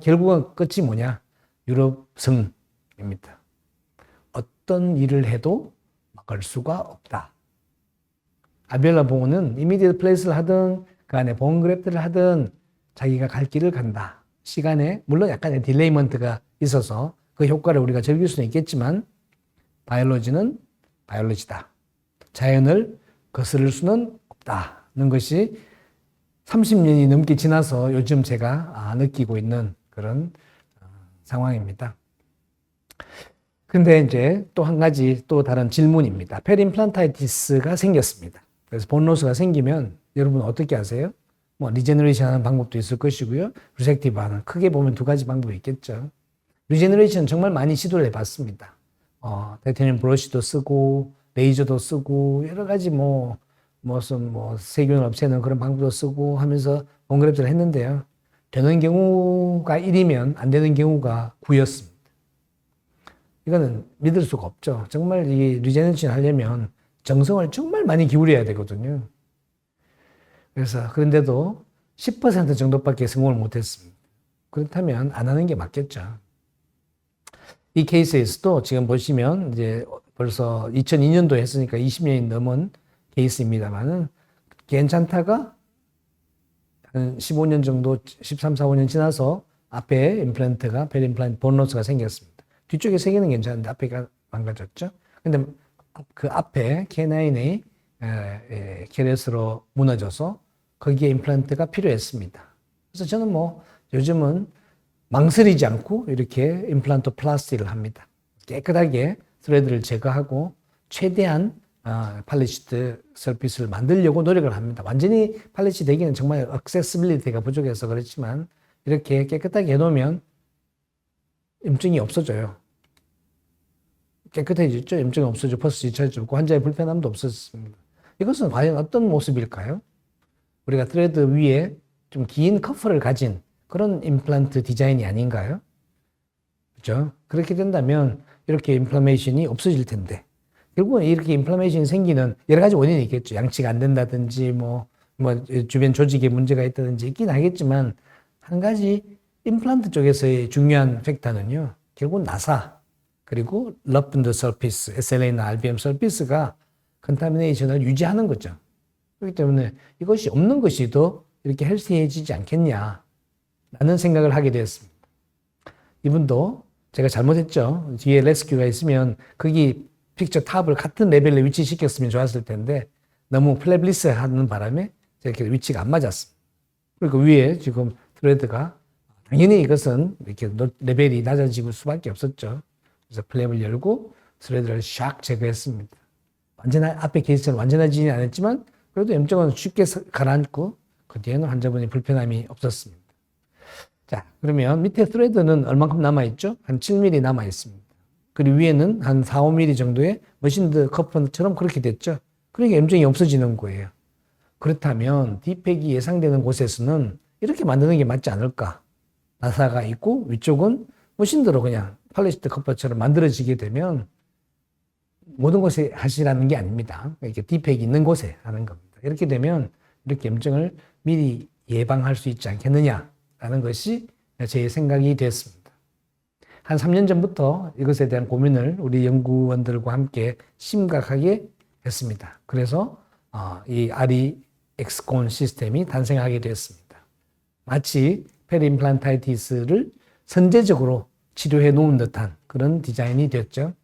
결국은 끝이 뭐냐? 유럽 승입니다. 어떤 일을 해도 막을 수가 없다. 알베올라 봉은 immediate place를 하든 그 안에 봉 그래프트를 하든 자기가 갈 길을 간다. 시간에 물론 약간의 딜레이먼트가 있어서 그 효과를 우리가 즐길 수는 있겠지만 바이올로지는 바이올로지다. 자연을 거스를 수는 없다는 것이 30년이 넘게 지나서 요즘 제가 느끼고 있는 그런 상황입니다. 근데 이제 또 한 가지 또 다른 질문입니다. 페리임플란타이티스가 생겼습니다. 그래서 본로스가 생기면 여러분 어떻게 하세요? 뭐 리제너레이션 하는 방법도 있을 것이고요. 리섹티브 하는 크게 보면 두 가지 방법이 있겠죠. 리제너레이션 정말 많이 시도를 해봤습니다. 타이타늄 브러쉬도 쓰고 레이저도 쓰고 여러 가지 무슨 세균을 없애는 그런 방법도 쓰고 하면서 본그래프트를 했는데요. 되는 경우가 1이면 안 되는 경우가 9였습니다. 이거는 믿을 수가 없죠. 정말 이 리제너레이션 하려면 정성을 정말 많이 기울여야 되거든요. 그래서 그런데도 10% 정도밖에 성공을 못했습니다. 그렇다면 안 하는 게 맞겠죠. 이 케이스에서도 지금 보시면 이제 벌써 2002년도 했으니까 20년이 넘은 케이스입니다만은 괜찮다가 한 15년 정도, 13, 14, 5년 지나서 앞에 임플란트가 페리임플란트 본로스가 생겼습니다. 뒤쪽에 세 개는 괜찮은데 앞에가 망가졌죠. 근데 그 앞에 K9이 캐렛으로 무너져서 거기에 임플란트가 필요했습니다. 그래서 저는 요즘은 망설이지 않고 이렇게 임플란트 플라스틱을 합니다. 깨끗하게 스레드를 제거하고 최대한 팔리시드 서피스를 만들려고 노력을 합니다. 완전히 팔리시 되기는 정말 액세시빌리티가 부족해서 그렇지만 이렇게 깨끗하게 해놓으면 염증이 없어져요. 깨끗해졌죠? 염증이 없어지고 퍼스 지쳐지고 없고 환자의 불편함도 없어졌습니다. 이것은 과연 어떤 모습일까요? 우리가 트레드 위에 좀 긴 커프를 가진 그런 임플란트 디자인이 아닌가요? 그렇죠? 그렇게 된다면 이렇게 인플라메이션이 없어질 텐데 결국은 이렇게 인플라메이션이 생기는 여러 가지 원인이 있겠죠. 양치가 안 된다든지 주변 조직에 문제가 있다든지 있긴 하겠지만 한 가지 임플란트 쪽에서의 중요한 팩터는요. 결국은 나사 그리고 러프드 서피스, SLA나 RBM 서피스가 컨타미네이션을 유지하는 거죠. 그렇기 때문에 이것이 없는 것이 더 이렇게 헬스해지지 않겠냐 라는 생각을 하게 되었습니다. 이분도 제가 잘못했죠. 뒤에 레스큐가 있으면 거기 픽처 탑을 같은 레벨에 위치시켰으면 좋았을 텐데 너무 플랩리스 하는 바람에 이렇게 위치가 안 맞았습니다. 그리고 위에 지금 트레드가 당연히 이것은 이렇게 레벨이 낮아지고 수밖에 없었죠. 그래서 플랩을 열고 트레드를 샥 제거했습니다. 앞에 케이스는 완전하지는 않았지만 그래도 염증은 쉽게 가라앉고 그 뒤에는 환자분이 불편함이 없었습니다. 자, 그러면 밑에 트레드는 얼만큼 남아있죠? 한 7mm 남아있습니다. 그리고 위에는 한 4, 5mm 정도의 머신드 커프처럼 그렇게 됐죠. 그러니까 염증이 없어지는 거예요. 그렇다면 디팩이 예상되는 곳에서는 이렇게 만드는 게 맞지 않을까? 나사가 있고 위쪽은 머신드로 그냥 팔리시드 커프처럼 만들어지게 되면 모든 곳에 하시라는 게 아닙니다. 이렇게 디팩이 있는 곳에 하는 겁니다. 이렇게 되면 이렇게 염증을 미리 예방할 수 있지 않겠느냐라는 것이 제 생각이 됐습니다. 한 3년 전부터 이것에 대한 고민을 우리 연구원들과 함께 심각하게 했습니다. 그래서 이 RE 엑스콘 시스템이 탄생하게 되었습니다. 마치 페리임플란타이티스를 선제적으로 치료해 놓은 듯한 그런 디자인이 됐죠.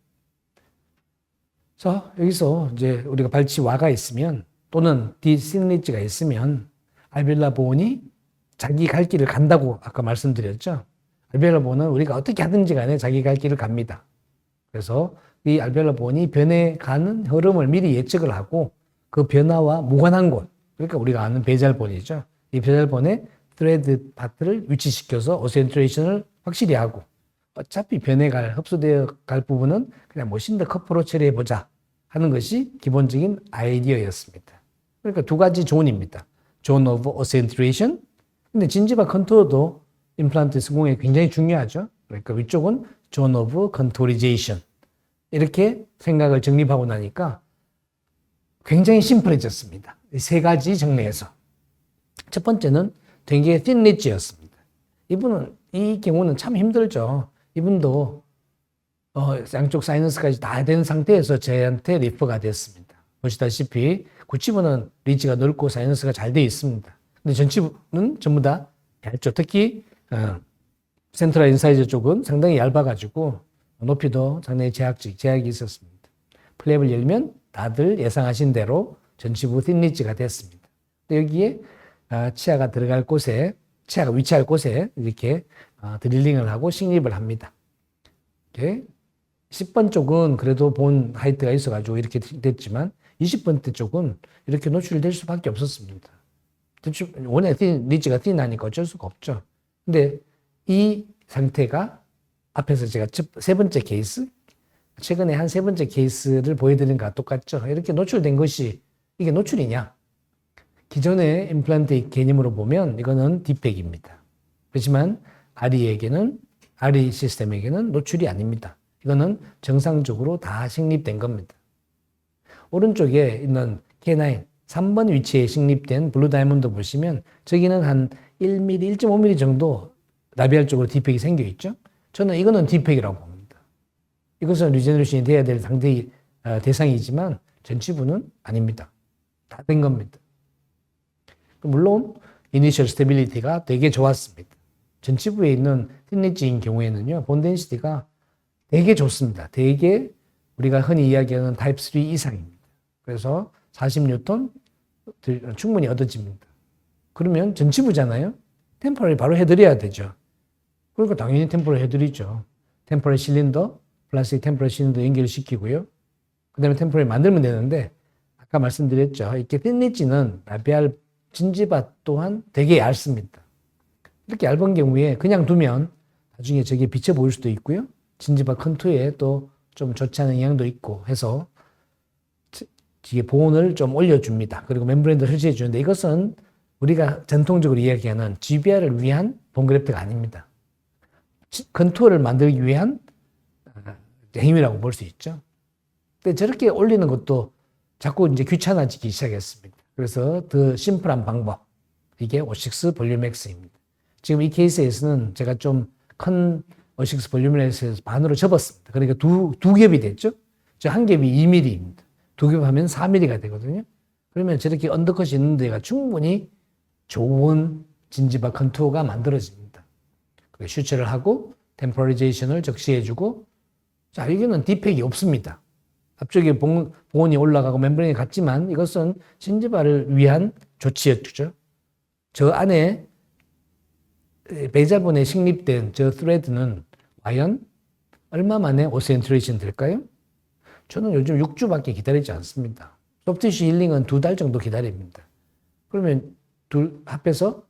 자, 여기서 이제 우리가 발치와가 있으면 또는 디시그니지가 있으면 알베올라 본이 자기 갈 길을 간다고 아까 말씀드렸죠. 알베올라 본은 우리가 어떻게 하든지 간에 자기 갈 길을 갑니다. 그래서 이 알베올라 본이 변해가는 흐름을 미리 예측을 하고 그 변화와 무관한 곳, 그러니까 우리가 아는 베잘본이죠. 이 베잘본에 트레드 파트를 위치시켜서 오센트레이션을 확실히 하고 어차피 흡수되어 갈 부분은 그냥 머신드 커프로 처리해보자 하는 것이 기본적인 아이디어였습니다. 그러니까 두 가지 존입니다. 존 오브 오센트레이션. 근데 진지바 컨트롤도 임플란트 성공에 굉장히 중요하죠. 그러니까 위쪽은 zone of contourization. 이렇게 생각을 정립하고 나니까 굉장히 심플해졌습니다. 이 세 가지 정리해서. 첫 번째는 되게 thin ridge였습니다. 이분은, 이 경우는 참 힘들죠. 이분도 양쪽 사이너스까지 다 된 상태에서 저한테 리퍼가 됐습니다. 보시다시피 구치부는 리지가 넓고 사이너스가 잘 되어 있습니다. 근데 전치부는 전부 다 얇죠. 특히 센트럴 인사이저 쪽은 상당히 얇아가지고 높이도 상당히 제약이 있었습니다. 플랩을 열면 다들 예상하신 대로 전치부 thin ridge가 됐습니다. 여기에 치아가 들어갈 곳에, 치아가 위치할 곳에 이렇게 드릴링을 하고 식립을 합니다. 이렇게 10번 쪽은 그래도 본 하이트가 있어가지고 이렇게 됐지만 20번대 쪽은 이렇게 노출될 수밖에 없었습니다. 원래 리지가 띵하니까 어쩔 수가 없죠. 근데 이 상태가 앞에서 제가 세 번째 케이스, 최근에 한 세 번째 케이스를 보여드린 것과 똑같죠. 이렇게 노출된 것이 이게 노출이냐? 기존의 임플란트 개념으로 보면 이거는 디팩입니다. 그렇지만 아리 시스템에게는 노출이 아닙니다. 이거는 정상적으로 다 식립된 겁니다. 오른쪽에 있는 K9, 3번 위치에 식립된 블루 다이몬드 보시면 저기는 한 1mm, 1.5mm 정도 라비알 쪽으로 디팩이 생겨 있죠. 저는 이거는 디팩이라고 봅니다. 이것은 리제너레이션이 돼야 될 상대의 대상이지만 전치부는 아닙니다. 다 된 겁니다. 물론 이니셜 스테빌리티가 되게 좋았습니다. 전치부에 있는 틴리지인 경우에는요, 본 덴시티가 되게 좋습니다. 되게 우리가 흔히 이야기하는 타입 3 이상입니다. 그래서 40뉴턴 충분히 얻어집니다. 그러면 전치부잖아요. 템포럴 바로 해드려야 되죠. 그러니까 당연히 템포럴 해드리죠. 템포럴 실린더, 플라스틱 템포럴 실린더 연결시키고요. 그 다음에 템포럴 만들면 되는데 아까 말씀드렸죠. 이렇게 틴리지는 라비알 진지바 또한 되게 얇습니다. 이렇게 얇은 경우에 그냥 두면 나중에 저게 비쳐 보일 수도 있고요. 진지바 컨투어에 또 좀 좋지 않은 영향도 있고 해서 이게 보온을 좀 올려줍니다. 그리고 멤브레인도 설치해 주는데 이것은 우리가 전통적으로 이야기하는 GBR을 위한 본그래프트가 아닙니다. 컨투어를 만들기 위한 행위라고 볼 수 있죠. 근데 저렇게 올리는 것도 자꾸 이제 귀찮아지기 시작했습니다. 그래서 더 심플한 방법. 이게 O6 볼륨엑스입니다. 지금 이 케이스에서는 제가 좀 큰 O6 볼륨엑스에서 반으로 접었습니다. 그러니까 두 겹이 됐죠. 저 한 겹이 2mm입니다. 두 겹 하면 4mm가 되거든요. 그러면 저렇게 언더컷이 있는 데가 충분히 좋은 진지바 컨투어가 만들어집니다. 슈처를 하고 템포리제이션을 적시해주고 자, 이거는 디팩이 없습니다. 앞쪽에 보온이 올라가고 멤브레인이 같지만 이것은 진지바를 위한 조치였죠. 저 안에 베자본에 식립된 저 스레드는 과연 얼마 만에 오센트레이션 될까요? 저는 요즘 6주밖에 기다리지 않습니다. 소프트티슈 힐링은 2달 정도 기다립니다. 그러면 둘 합해서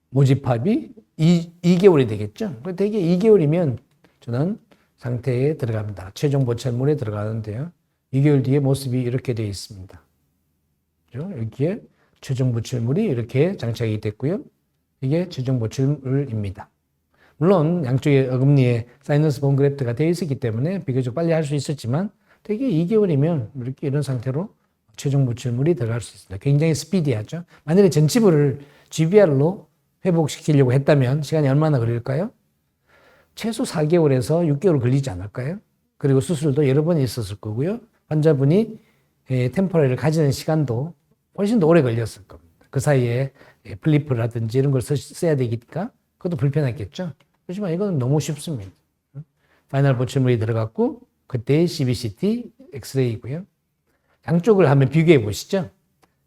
모집합이 2개월이 되겠죠. 대개 2개월이면 저는 상태에 들어갑니다. 최종 보철물에 들어가는데요. 2개월 뒤에 모습이 이렇게 되어 있습니다. 그렇죠? 여기에 최종 보철물이 이렇게 장착이 됐고요. 이게 최종 보철물입니다. 물론 양쪽에 어금니에 사이너스 본 그래프트가 되어 있었기 때문에 비교적 빨리 할 수 있었지만 되게 2개월이면 이렇게 이런 상태로 최종 보철물이 들어갈 수 있습니다. 굉장히 스피디하죠. 만약에 전치부를 GBR로 회복시키려고 했다면 시간이 얼마나 걸릴까요? 최소 4개월에서 6개월 걸리지 않을까요? 그리고 수술도 여러 번 있었을 거고요. 환자분이 템포럴을 가지는 시간도 훨씬 더 오래 걸렸을 겁니다. 그 사이에 플리프라든지 이런 걸 써야 되니까 그것도 불편했겠죠. 그렇지만 이건 너무 쉽습니다. 파이널 보철물이 들어갔고 그때의 CBCT 엑스레이고요. 양쪽을 한번 비교해 보시죠.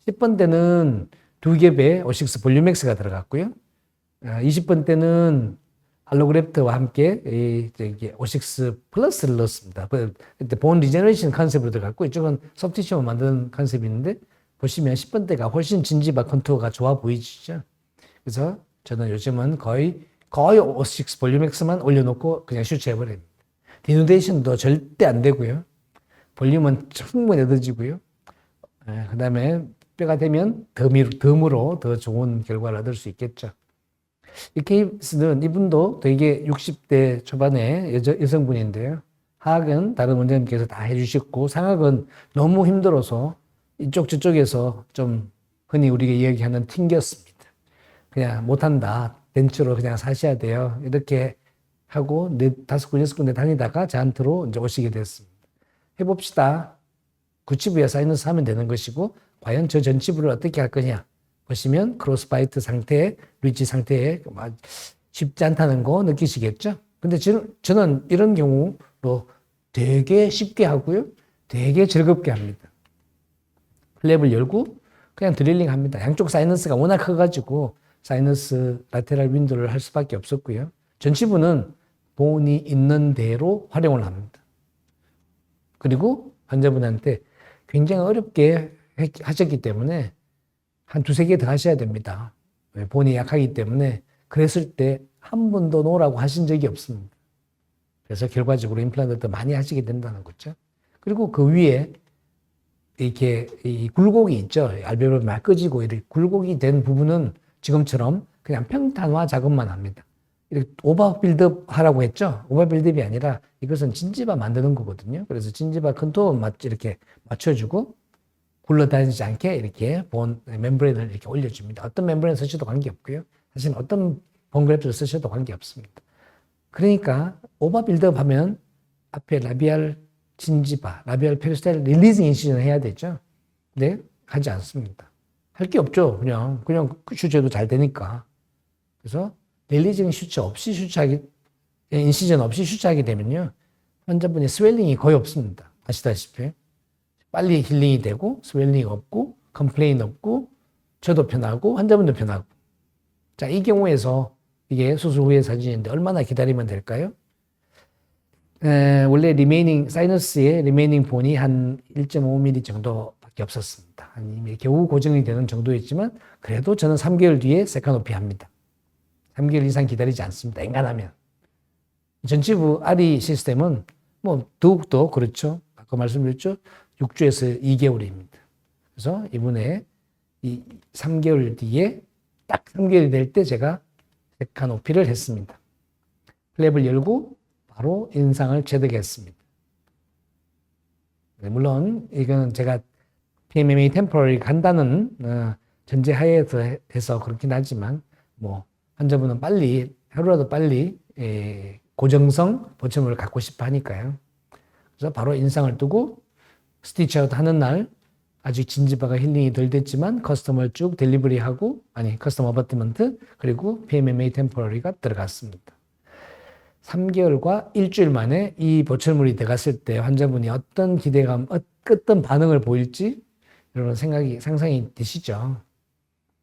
10번 때는 2겹의 O6 볼륨엑스가 들어갔고요. 20번 때는 알로그래프트와 함께 O6 플러스를 넣었습니다. 그때 본 리제너레이션 컨셉으로 들어갔고 이쪽은 소프티슈만 만드는 컨셉이 있는데 보시면 10번 때가 훨씬 진지바 컨투어가 좋아 보이시죠? 그래서 저는 요즘은 거의 O6 볼륨엑스만 올려놓고 그냥 슈트해버립니다. 디누데이션도 절대 안 되고요. 볼륨은 충분히 얻어지고요. 그 다음에 뼈가 되면 덤으로 더 좋은 결과를 얻을 수 있겠죠. 이 케이스는 이분도 되게 60대 초반의 여성분인데요. 하악은 다른 원장님께서 다 해주셨고, 상악은 너무 힘들어서 이쪽 저쪽에서 좀 흔히 우리가 이야기하는 튕겼습니다. 그냥 못한다. 벤처로 그냥 사셔야 돼요. 이렇게 하고 5군데, 6군데 다니다가 저한테로 이제 오시게 됐습니다. 해봅시다. 구치부에 사이너스 하면 되는 것이고, 과연 저 전치부를 어떻게 할 거냐. 보시면 크로스바이트 상태, 리치 상태에 쉽지 않다는 거 느끼시겠죠? 근데 저는 이런 경우로 되게 쉽게 하고요. 되게 즐겁게 합니다. 플랩을 열고 그냥 드릴링 합니다. 양쪽 사이너스가 워낙 커가지고 사이너스 라테랄 윈도를 할 수밖에 없었고요. 전치부는 본이 있는 대로 활용을 합니다. 그리고 환자분한테 굉장히 어렵게 하셨기 때문에 한 2-3개 더 하셔야 됩니다. 본이 약하기 때문에 그랬을 때 한 번도 놓으라고 하신 적이 없습니다. 그래서 결과적으로 임플란트 더 많이 하시게 된다는 거죠. 그리고 그 위에 이렇게 이 굴곡이 있죠. 알베올이 막 꺼지고 이렇게 굴곡이 된 부분은 지금처럼 그냥 평탄화 작업만 합니다. 이렇게 오버 빌드업 하라고 했죠. 오버 빌드업이 아니라 이것은 진지바 만드는 거거든요. 그래서 진지바 컨토어 이렇게 맞춰주고 굴러다니지 않게 이렇게 본 멤브레인을 이렇게 올려줍니다. 어떤 멤브레인 쓰셔도 관계없고요. 사실 어떤 본그래프를 쓰셔도 관계없습니다. 그러니까 오버 빌드업 하면 앞에 라비알 진지바, 라비알 페리스탈 릴리징 인시전을 해야 되죠. 근데 하지 않습니다. 할 게 없죠. 그냥 슈처도 잘 되니까. 그래서 릴리징 슈처 없이 인시전 없이 슈처하게 되면요. 환자분의 스웰링이 거의 없습니다. 아시다시피. 빨리 힐링이 되고, 스웰링이 없고, 컴플레인 없고, 저도 편하고, 환자분도 편하고. 자, 이 경우에서 이게 수술 후의 사진인데 얼마나 기다리면 될까요? 원래 사이너스의 리메이닝 본이 한 1.5mm 정도밖에 없었습니다. 아니, 겨우 고정이 되는 정도였지만, 그래도 저는 3개월 뒤에 세카노피 합니다. 3개월 이상 기다리지 않습니다. 엔간하면. 전치부 아리 시스템은 뭐 더욱더 그렇죠. 아까 말씀드렸죠. 6주에서 2개월입니다. 그래서 이번에 이 3개월 뒤에 딱 3개월이 될 때 제가 세카노피를 했습니다. 플랩을 열고 바로 인상을 체득했습니다. 물론 이거는 제가 PMMA 템포럴이 간다는 전제하에서 해서 그렇긴 하지만 뭐 환자분은 하루라도 빨리 고정성 보철물을 갖고 싶어 하니까요. 그래서 바로 인상을 두고 스티치아웃 하는 날 아직 진지바가 힐링이 덜 됐지만 커스텀을 쭉 델리버리하고 커스텀 어바트먼트 그리고 PMMA 템포러리가 들어갔습니다. 3개월과 일주일 만에 이 보철물이 들어갔을 때 환자분이 어떤 기대감, 어떤 반응을 보일지 이런 상상이 되시죠.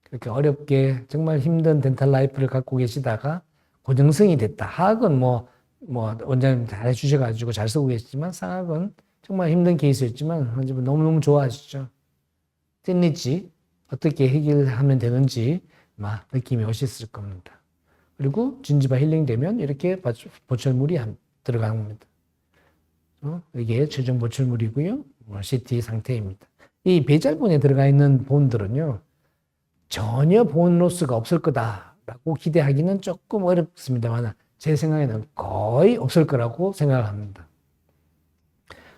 그렇게 어렵게 정말 힘든 덴탈 라이프를 갖고 계시다가 고정성이 됐다. 하악은 뭐 원장님 잘 해주셔가지고 잘 쓰고 계시지만 상악은 정말 힘든 케이스였지만 환자분 너무너무 좋아하시죠. 샌리지 어떻게 해결하면 되는지 막 느낌이 오셨을 겁니다. 그리고 진지바 힐링 되면 이렇게 보철물이 들어가는 겁니다. 이게 최종 보철물이고요. CT 상태입니다. 이 배잘본에 들어가 있는 본들은요. 전혀 본 로스가 없을 거다라고 기대하기는 조금 어렵습니다만 제 생각에는 거의 없을 거라고 생각을 합니다.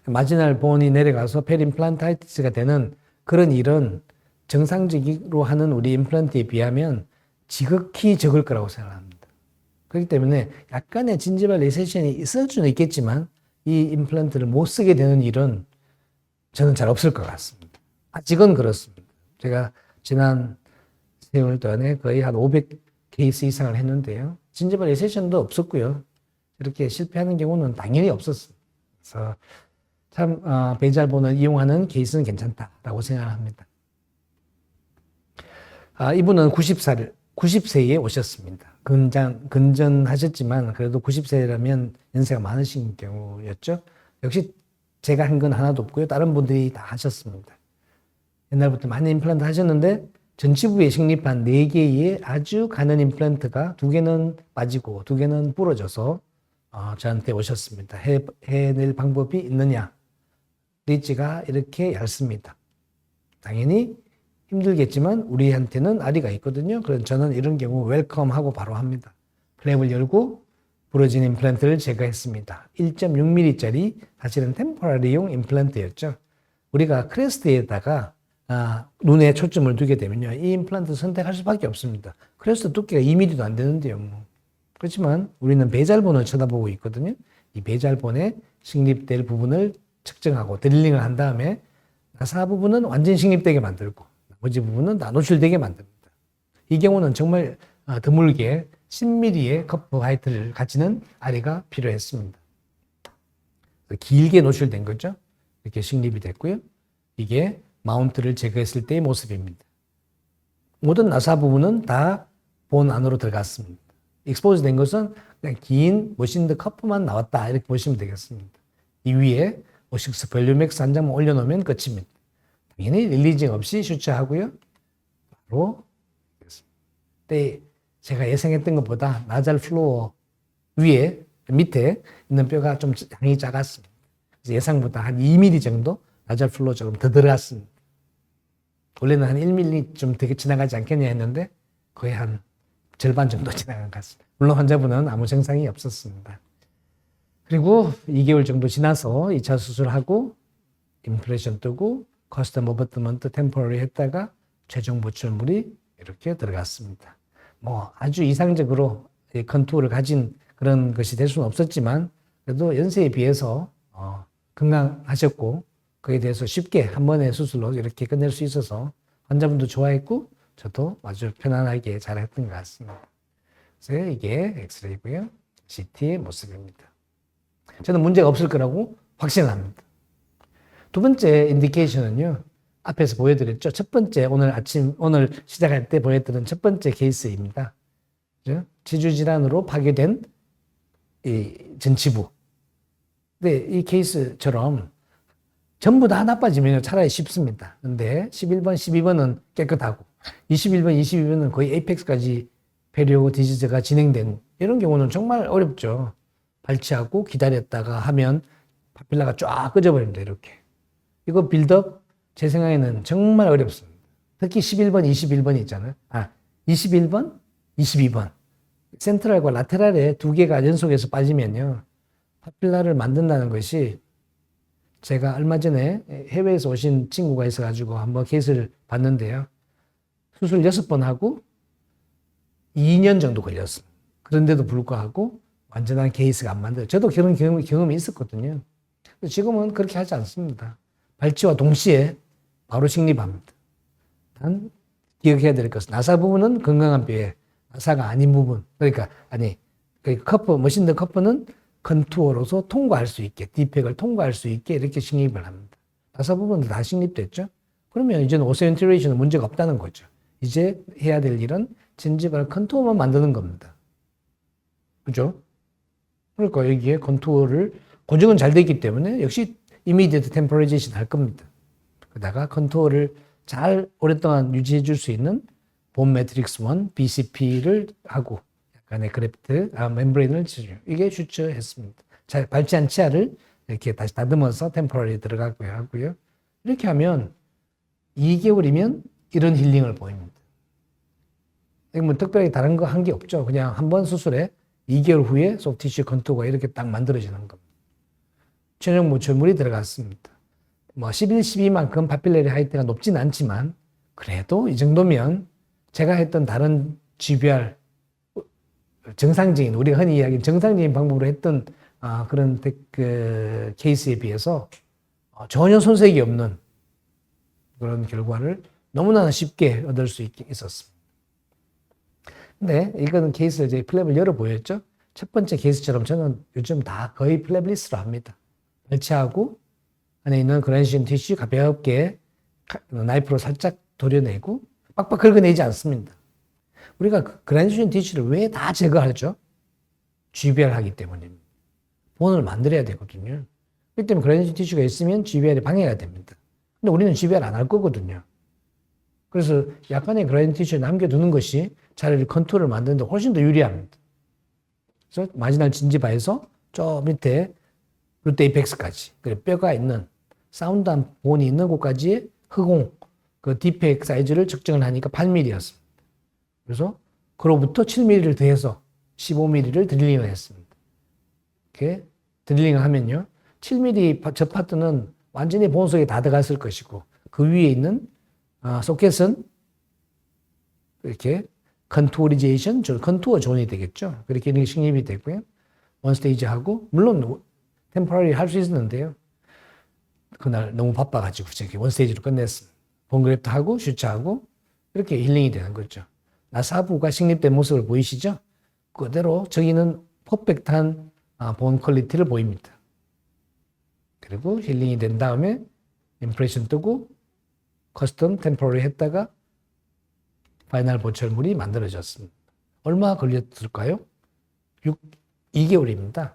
마지날 본이 내려가서 페리임플란타이티스가 되는 그런 일은 정상적으로 하는 우리 임플란트에 비하면 지극히 적을 거라고 생각합니다. 그렇기 때문에 약간의 진지바 리세션이 있을 수는 있겠지만 이 임플란트를 못 쓰게 되는 일은 저는 잘 없을 것 같습니다. 아직은 그렇습니다. 제가 지난 세월 동안에 거의 한 500케이스 이상을 했는데요. 진지바 리세션도 없었고요. 이렇게 실패하는 경우는 당연히 없었습니다. 그래서 참 배잘본을 이용하는 케이스는 괜찮다라고 생각합니다. 이분은 90세에 오셨습니다. 근전하셨지만 그래도 90세라면 연세가 많으신 경우였죠. 역시 제가 한 건 하나도 없고요. 다른 분들이 다 하셨습니다. 옛날부터 많은 임플란트 하셨는데 전치부에 식립한 4개의 아주 가는 임플란트가 2개는 빠지고 2개는 부러져서 저한테 오셨습니다. 해낼 방법이 있느냐? 리치가 이렇게 얇습니다. 당연히 힘들겠지만 우리한테는 아리가 있거든요. 그래서 저는 이런 경우 웰컴하고 바로 합니다. 플랩을 열고 부러진 임플란트를 제거했습니다. 1.6mm짜리 사실은 템포러리용 임플란트였죠. 우리가 크레스트에다가 눈에 초점을 두게 되면요. 이 임플란트 선택할 수밖에 없습니다. 크레스트 두께가 2mm도 안 되는데요. 뭐. 그렇지만 우리는 배잘본을 쳐다보고 있거든요. 이 배잘본에 식립될 부분을 측정하고 드릴링을 한 다음에 나사 부분은 완전 식립되게 만들고 나머지 부분은 다 노출되게 만듭니다. 이 경우는 정말 드물게 10mm의 커프 화이트를 가지는 아리가 필요했습니다. 길게 노출된 거죠. 이렇게 식립이 됐고요. 이게 마운트를 제거했을 때의 모습입니다. 모든 나사 부분은 다 본 안으로 들어갔습니다. 익스포즈 된 것은 그냥 긴 머신드 커프만 나왔다 이렇게 보시면 되겠습니다. 이 위에 O6 볼륨맥스 한 장만 올려놓으면 끝입니다. 당연히 릴리징 없이 슈처하고요. 바로 때 제가 예상했던 것보다 나잘 플로어 위에 밑에 있는 뼈가 좀 양이 작았습니다. 그래서 예상보다 한 2mm 정도 나잘 플로어 조금 더 들어갔습니다. 원래는 한 1mm 좀 되게 지나가지 않겠냐 했는데 거의 한 절반 정도 지나간 것 같습니다. 물론 환자분은 아무 증상이 없었습니다. 그리고 2개월 정도 지나서 2차 수술하고 임프레션 뜨고 커스텀 어버트먼트 템포러리 했다가 최종 보철물이 이렇게 들어갔습니다. 뭐 아주 이상적으로 컨투어를 가진 그런 것이 될 수는 없었지만 그래도 연세에 비해서 건강하셨고 그에 대해서 쉽게 한 번의 수술로 이렇게 끝낼 수 있어서 환자분도 좋아했고 저도 아주 편안하게 잘했던 것 같습니다. 그래서 이게 엑스레이고요. CT의 모습입니다. 저는 문제가 없을 거라고 확신합니다. 두 번째 인디케이션은요. 앞에서 보여드렸죠. 첫 번째 오늘 시작할 때 보여드린 첫 번째 케이스입니다. 그죠? 지주질환으로 파괴된 이 전치부. 근데 이 케이스처럼 전부 다 나빠지면 차라리 쉽습니다. 근데 11번, 12번은 깨끗하고 21번, 22번은 거의 에이펙스까지 페리오 디지즈가 진행된 이런 경우는 정말 어렵죠. 발치하고 기다렸다가 하면 파필라가 쫙 꺼져버립니다. 이렇게. 이거 빌드업 제 생각에는 정말 어렵습니다. 특히 11번, 21번 있잖아요. 21번, 22번. 센트럴과 라테랄에 두 개가 연속해서 빠지면요. 파필라를 만든다는 것이 제가 얼마 전에 해외에서 오신 친구가 있어가지고 한번 케이스를 봤는데요. 수술 6번 하고 2년 정도 걸렸습니다. 그런데도 불구하고 완전한 케이스가 안 만들어요. 저도 그런 경험이 있었거든요. 지금은 그렇게 하지 않습니다. 발치와 동시에 바로 식립합니다. 단 기억해야 될 것은 나사 부분은 건강한 뼈에 나사가 아닌 부분 그러니까 커프 머신드 커프는 컨투어로서 통과할 수 있게 디펙을 통과할 수 있게 이렇게 식립을 합니다. 나사 부분도 다 식립됐죠. 그러면 이제는 오세인티레이션은 문제가 없다는 거죠. 이제 해야 될 일은 진지발 컨투어만 만드는 겁니다. 그죠? 그러니까 여기에 컨투어를 고정은 잘 되기 때문에 역시 이미디어트 템포라이제이션 할 겁니다. 그러다가 컨투어를 잘 오랫동안 유지해 줄 수 있는 본 매트릭스 1, BCP를 하고 약간의 그래프트, 멤브레인을 치죠. 이게 슈처했습니다. 잘 발치한 치아를 이렇게 다시 다듬어서 템포러리 들어가고요 하고요. 이렇게 하면 2개월이면 이런 힐링을 보입니다. 뭐 특별히 다른 거 한 게 없죠. 그냥 한 번 수술에 2개월 후에 소프티슈 컨투어가 이렇게 딱 만들어지는 겁니다. 전용 모철물이 들어갔습니다. 뭐 11, 12만큼 파필러리 하이트가 높진 않지만 그래도 이 정도면 제가 했던 다른 GBR 정상적인 우리가 흔히 이야기하는 정상적인 방법으로 했던 그런 그 케이스에 비해서 전혀 손색이 없는 그런 결과를 너무나 쉽게 얻을 수 있었습니다. 근데 이거는 케이스를 이제 플랩을 열어 보였죠. 첫 번째 케이스처럼 저는 요즘 다 거의 플랩리스로 합니다. 발치하고 안에 있는 그라니션 티슈 가볍게 나이프로 살짝 도려내고 빡빡 긁어내지 않습니다. 우리가 그라니션 티슈를 왜 다 제거하죠? GBR 하기 때문입니다. 본을 만들어야 되거든요. 그렇기 때문에 그라니션 티슈가 있으면 GBR이 방해가 됩니다. 근데 우리는 GBR 안 할 거거든요. 그래서 약간의 그라니션 티슈를 남겨두는 것이 차라리 컨투어를 만드는데 훨씬 더 유리합니다. 그래서 마지날 진지바에서 저 밑에 루트 에이펙스까지 그리고 뼈가 있는 사운드한 본이 있는 곳까지의 흑공 그 디펙 사이즈를 측정을 하니까 8mm였습니다. 그래서 그로부터 7mm를 더해서 15mm를 드릴링을 했습니다. 이렇게 드릴링을 하면요. 7mm 저 파트는 완전히 본 속에 다 들어갔을 것이고 그 위에 있는 소켓은 이렇게 컨투어리제이션, 컨투어 존이 되겠죠. 그렇게 이렇게 식립이 되고요. 원 스테이지 하고 물론 템포러리 할 수 있었는데요. 그날 너무 바빠가지고 저기 원 스테이지로 끝냈습니다. 본그래프트 하고 슈츠하고 이렇게 힐링이 되는 거죠. 나사부가 식립된 모습을 보이시죠? 그대로 저기는 퍼펙트한 본 퀄리티를 보입니다. 그리고 힐링이 된 다음에 임프레션 뜨고 커스텀 템포러리 했다가 파이널 보철물이 만들어졌습니다. 얼마 걸렸을까요? 2개월입니다.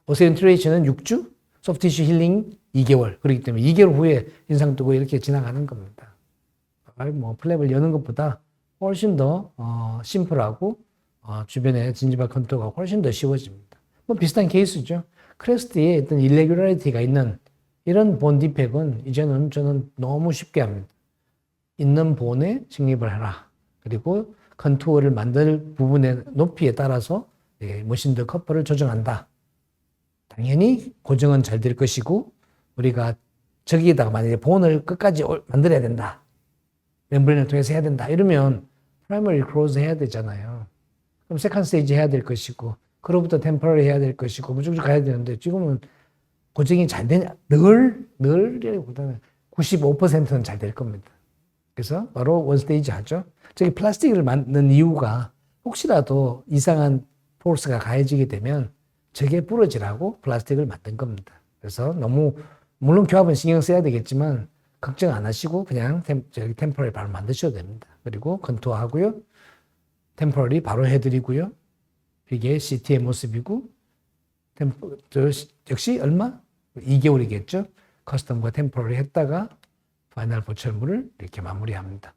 오세인트레이션은 6주, 소프티슈 힐링 2개월. 그렇기 때문에 2개월 후에 인상 뜨고 이렇게 지나가는 겁니다. 뭐 플랩을 여는 것보다 훨씬 더 심플하고 주변에 진지발 컨투어가 훨씬 더 쉬워집니다. 뭐 비슷한 케이스죠. 크레스트에 어떤 일레귤러리티가 있는 이런 본 디펙은 이제는 저는 너무 쉽게 합니다. 있는 본에 식립을 해라. 그리고 컨투어를 만들 부분의 높이에 따라서 머신드 커퍼를 조정한다. 당연히 고정은 잘 될 것이고 우리가 저기에다가 만약에 본을 끝까지 만들어야 된다. 멤브레인을 통해서 해야 된다. 이러면 프라이머리 클로즈 해야 되잖아요. 그럼 세컨드 스테이지 해야 될 것이고 그로부터 템포러리 해야 될 것이고 무조건 가야 되는데 지금은 고정이 잘 되냐? 늘이라기보다는 95%는 잘 될 겁니다. 그래서 바로 원 스테이지 하죠. 저기 플라스틱을 만든 이유가 혹시라도 이상한 포스가 가해지게 되면 저게 부러지라고 플라스틱을 만든 겁니다. 그래서 너무 물론 교합은 신경 써야 되겠지만 걱정 안 하시고 그냥 템포러리 바로 만드셔도 됩니다. 그리고 컨투어 하고요. 템포러리 바로 해드리고요. 이게 CT의 모습이고 역시 얼마? 2개월이겠죠. 커스텀과 템포러리 했다가 파이널 보철물을 이렇게 마무리합니다.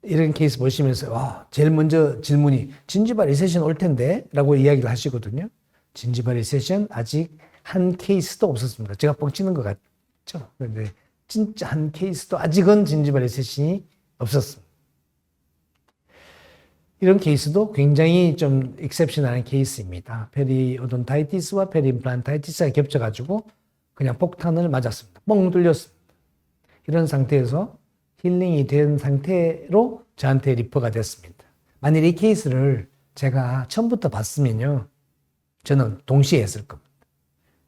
이런 케이스 보시면서 제일 먼저 질문이 진지발 리세션 올 텐데 라고 이야기를 하시거든요. 진지발 리세션 아직 한 케이스도 없었습니다. 제가 뻥치는 것 같죠. 그런데 진짜 한 케이스도 아직은 진지발 리세션이 없었습니다. 이런 케이스도 굉장히 좀 익셉셔널한 케이스입니다. 페리오돈타이티스와 페리임플란타이티스가 겹쳐가지고 그냥 폭탄을 맞았습니다. 뻥 뚫렸습니다. 이런 상태에서 힐링이 된 상태로 저한테 리퍼가 됐습니다. 만일 이 케이스를 제가 처음부터 봤으면요. 저는 동시에 했을 겁니다.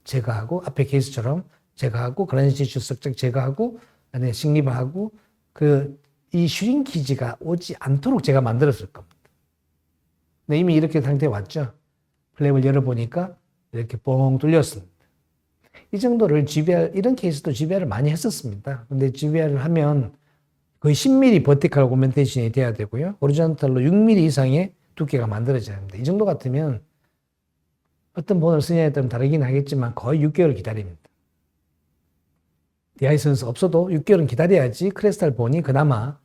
제거하고 앞에 케이스처럼 제거하고 그라니티슈 석작 제거하고 안에 식립을 하고 이 슈링키지가 오지 않도록 제가 만들었을 겁니다. 근데 이미 이렇게 상태에 왔죠. 플랩을 열어보니까 이렇게 뻥 뚫렸습니다. 이 정도를 GBR, 이런 케이스도 GBR을 많이 했었습니다. 근데 GBR을 하면 거의 10mm 버티컬 오구멘테이션이 돼야 되고요. 오리지널로 6mm 이상의 두께가 만들어져야 합니다. 이 정도 같으면 어떤 본을 쓰냐에 따라 다르긴 하겠지만 거의 6개월 기다립니다. 디아이선스 없어도 6개월은 기다려야지 크리스탈 본이 그나마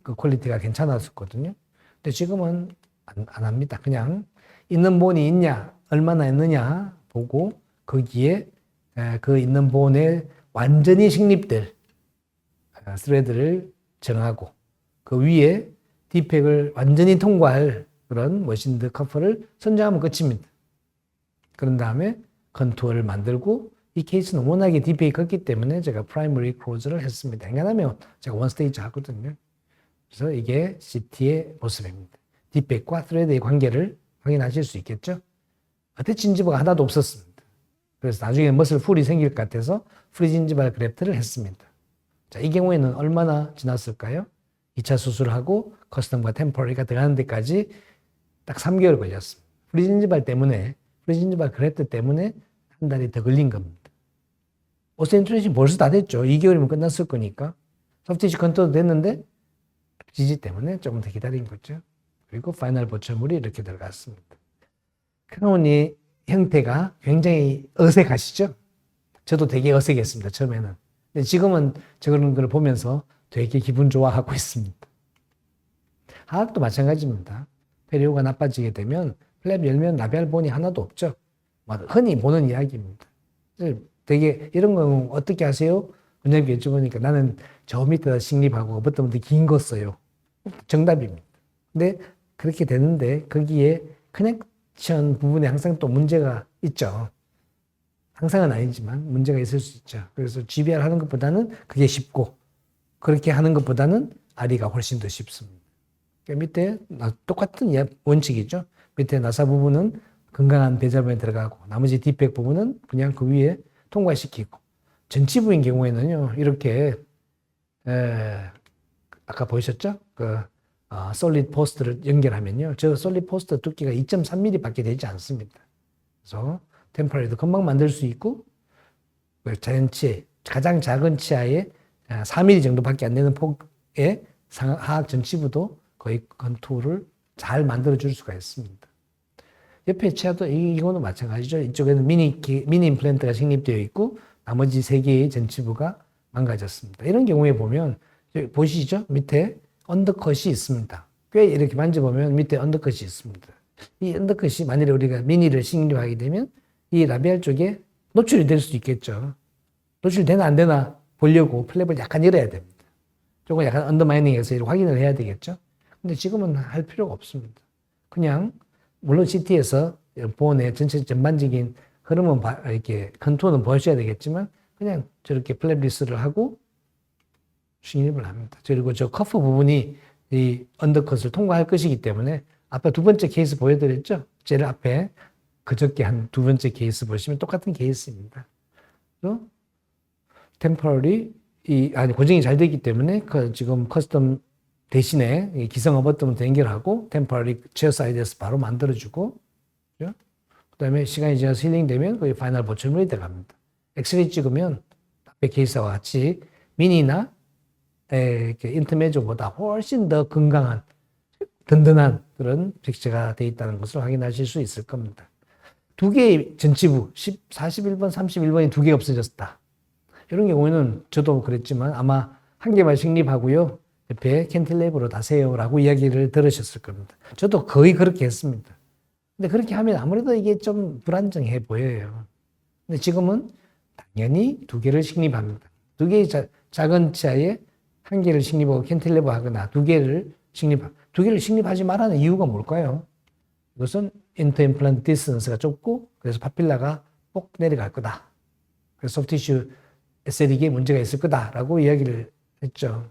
그 퀄리티가 괜찮았었거든요. 근데 지금은 안 합니다. 그냥 있는 본이 있냐, 얼마나 있느냐 보고 거기에 그 있는 본에 완전히 식립될 스레드를 정하고 그 위에 디펙을 완전히 통과할 그런 머신드 커퍼를 선정하면 끝입니다. 그런 다음에 컨투어를 만들고 이 케이스는 워낙에 디펙이 컸기 때문에 제가 프라이머리 클로즈를 했습니다. eng간하면 제가 원 스테이지 하거든요. 그래서 이게 CT의 모습입니다. 디펙과 스레드의 관계를 확인하실 수 있겠죠. 어때 진지버가 하나도 없었습니다. 그래서 나중에 머슬 풀이 생길 것 같아서 프리진지발 그래프트를 했습니다. 자, 이 경우에는 얼마나 지났을까요? 2차 수술하고 커스텀과 템포러리가 들어가는 데까지 딱 3개월 걸렸습니다. 프리진지발 그래프트 때문에 한 달이 더 걸린 겁니다. 오센트레이션 벌써 다 됐죠. 2개월이면 끝났을 거니까. 소프티시 컨트롤 됐는데 지지 때문에 조금 더 기다린 거죠. 그리고 파이널 보철물이 이렇게 들어갔습니다. 크라운이 형태가 굉장히 어색하시죠? 저도 되게 어색했습니다. 처음에는. 근데 지금은 저런 걸 보면서 되게 기분 좋아하고 있습니다. 하악도 마찬가지입니다. 페리오가 나빠지게 되면 플랩 열면 라비알본이 하나도 없죠. 흔히 보는 이야기입니다. 되게 이런 건 어떻게 하세요? 원장님께 여쭤보니까 나는 저 밑에다 식립하고 어버트먼트 긴 거 써요. 정답입니다. 근데 그렇게 되는데 거기에 커넥션 부분에 항상 또 문제가 있죠. 항상은 아니지만 문제가 있을 수 있죠. 그래서 GBR 하는 것보다는 그게 쉽고 그렇게 하는 것보다는 RE가 훨씬 더 쉽습니다. 그러니까 밑에 똑같은 원칙이죠. 밑에 나사 부분은 건강한 배자부에 들어가고 나머지 디펙 부분은 그냥 그 위에 통과시키고 전치부인 경우에는요 이렇게 아까 보셨죠? 솔리드 포스트를 연결하면요 저 솔리드 포스트 두께가 2.3mm 밖에 되지 않습니다. 그래서 템퍼레이도 금방 만들 수 있고 자연치해 가장 작은 치아에 4mm 정도밖에 안 되는 폭의 하악 전치부도 거의 건투를 잘 만들어 줄 수가 있습니다. 옆에 치아도 이거는 마찬가지죠. 이쪽에는 미니 임플란트가 식립되어 있고 나머지 3개의 전치부가 망가졌습니다. 이런 경우에 보면 보시죠. 밑에 언더컷이 있습니다. 꽤 이렇게 만져보면 밑에 언더컷이 있습니다. 이 언더컷이 만일에 우리가 미니를 식립하게 되면 이 라비알 쪽에 노출이 될 수도 있겠죠. 노출되나 안 되나 보려고 플랩을 약간 열어야 됩니다. 조금 약간 언더마이닝해서 확인을 해야 되겠죠. 근데 지금은 할 필요가 없습니다. 그냥 물론 CT에서 보온의 전체 전반적인 흐름은 이렇게 컨투어는 보셔야 되겠지만 그냥 저렇게 플랩 리스를 하고 식립을 합니다. 그리고 저 커프 부분이 이 언더컷을 통과할 것이기 때문에 아까 두 번째 케이스 보여드렸죠? 제일 앞에 그저께 한 두 번째 케이스 보시면 똑같은 케이스입니다. 템퍼러리 고정이 잘 되기 때문에 지금 커스텀 대신에 기성 어버트먼트 연결하고 템퍼러리 체어 사이드에서 바로 만들어주고 그죠? 그다음에 시간이 지나서 힐링되면 거의 파이널 보철물이 들어갑니다. 엑스레이 찍으면 앞에 케이스와 같이 미니나 인터메조보다 훨씬 더 건강한 든든한 그런 픽처가 되어 있다는 것을 확인하실 수 있을 겁니다. 두 개의 전치부 41번, 31번이 두 개 없어졌다. 이런 경우에는 저도 그랬지만 아마 한 개만 식립하고요. 옆에 캔틸레이브로 다세요라고 이야기를 들으셨을 겁니다. 저도 거의 그렇게 했습니다. 근데 그렇게 하면 아무래도 이게 좀 불안정해 보여요. 근데 지금은 당연히 두 개를 식립합니다. 두 개의 작은 치아에 한 개를 식립하고 캔틸레이브 하거나 두 개를 식립하지 말라는 이유가 뭘까요? 이것은 인터임플란트 디스턴스가 좁고 그래서 파필라가 꼭 내려갈 거다. 그래서 소프티슈 에스테틱에 문제가 있을 거다라고 이야기를 했죠.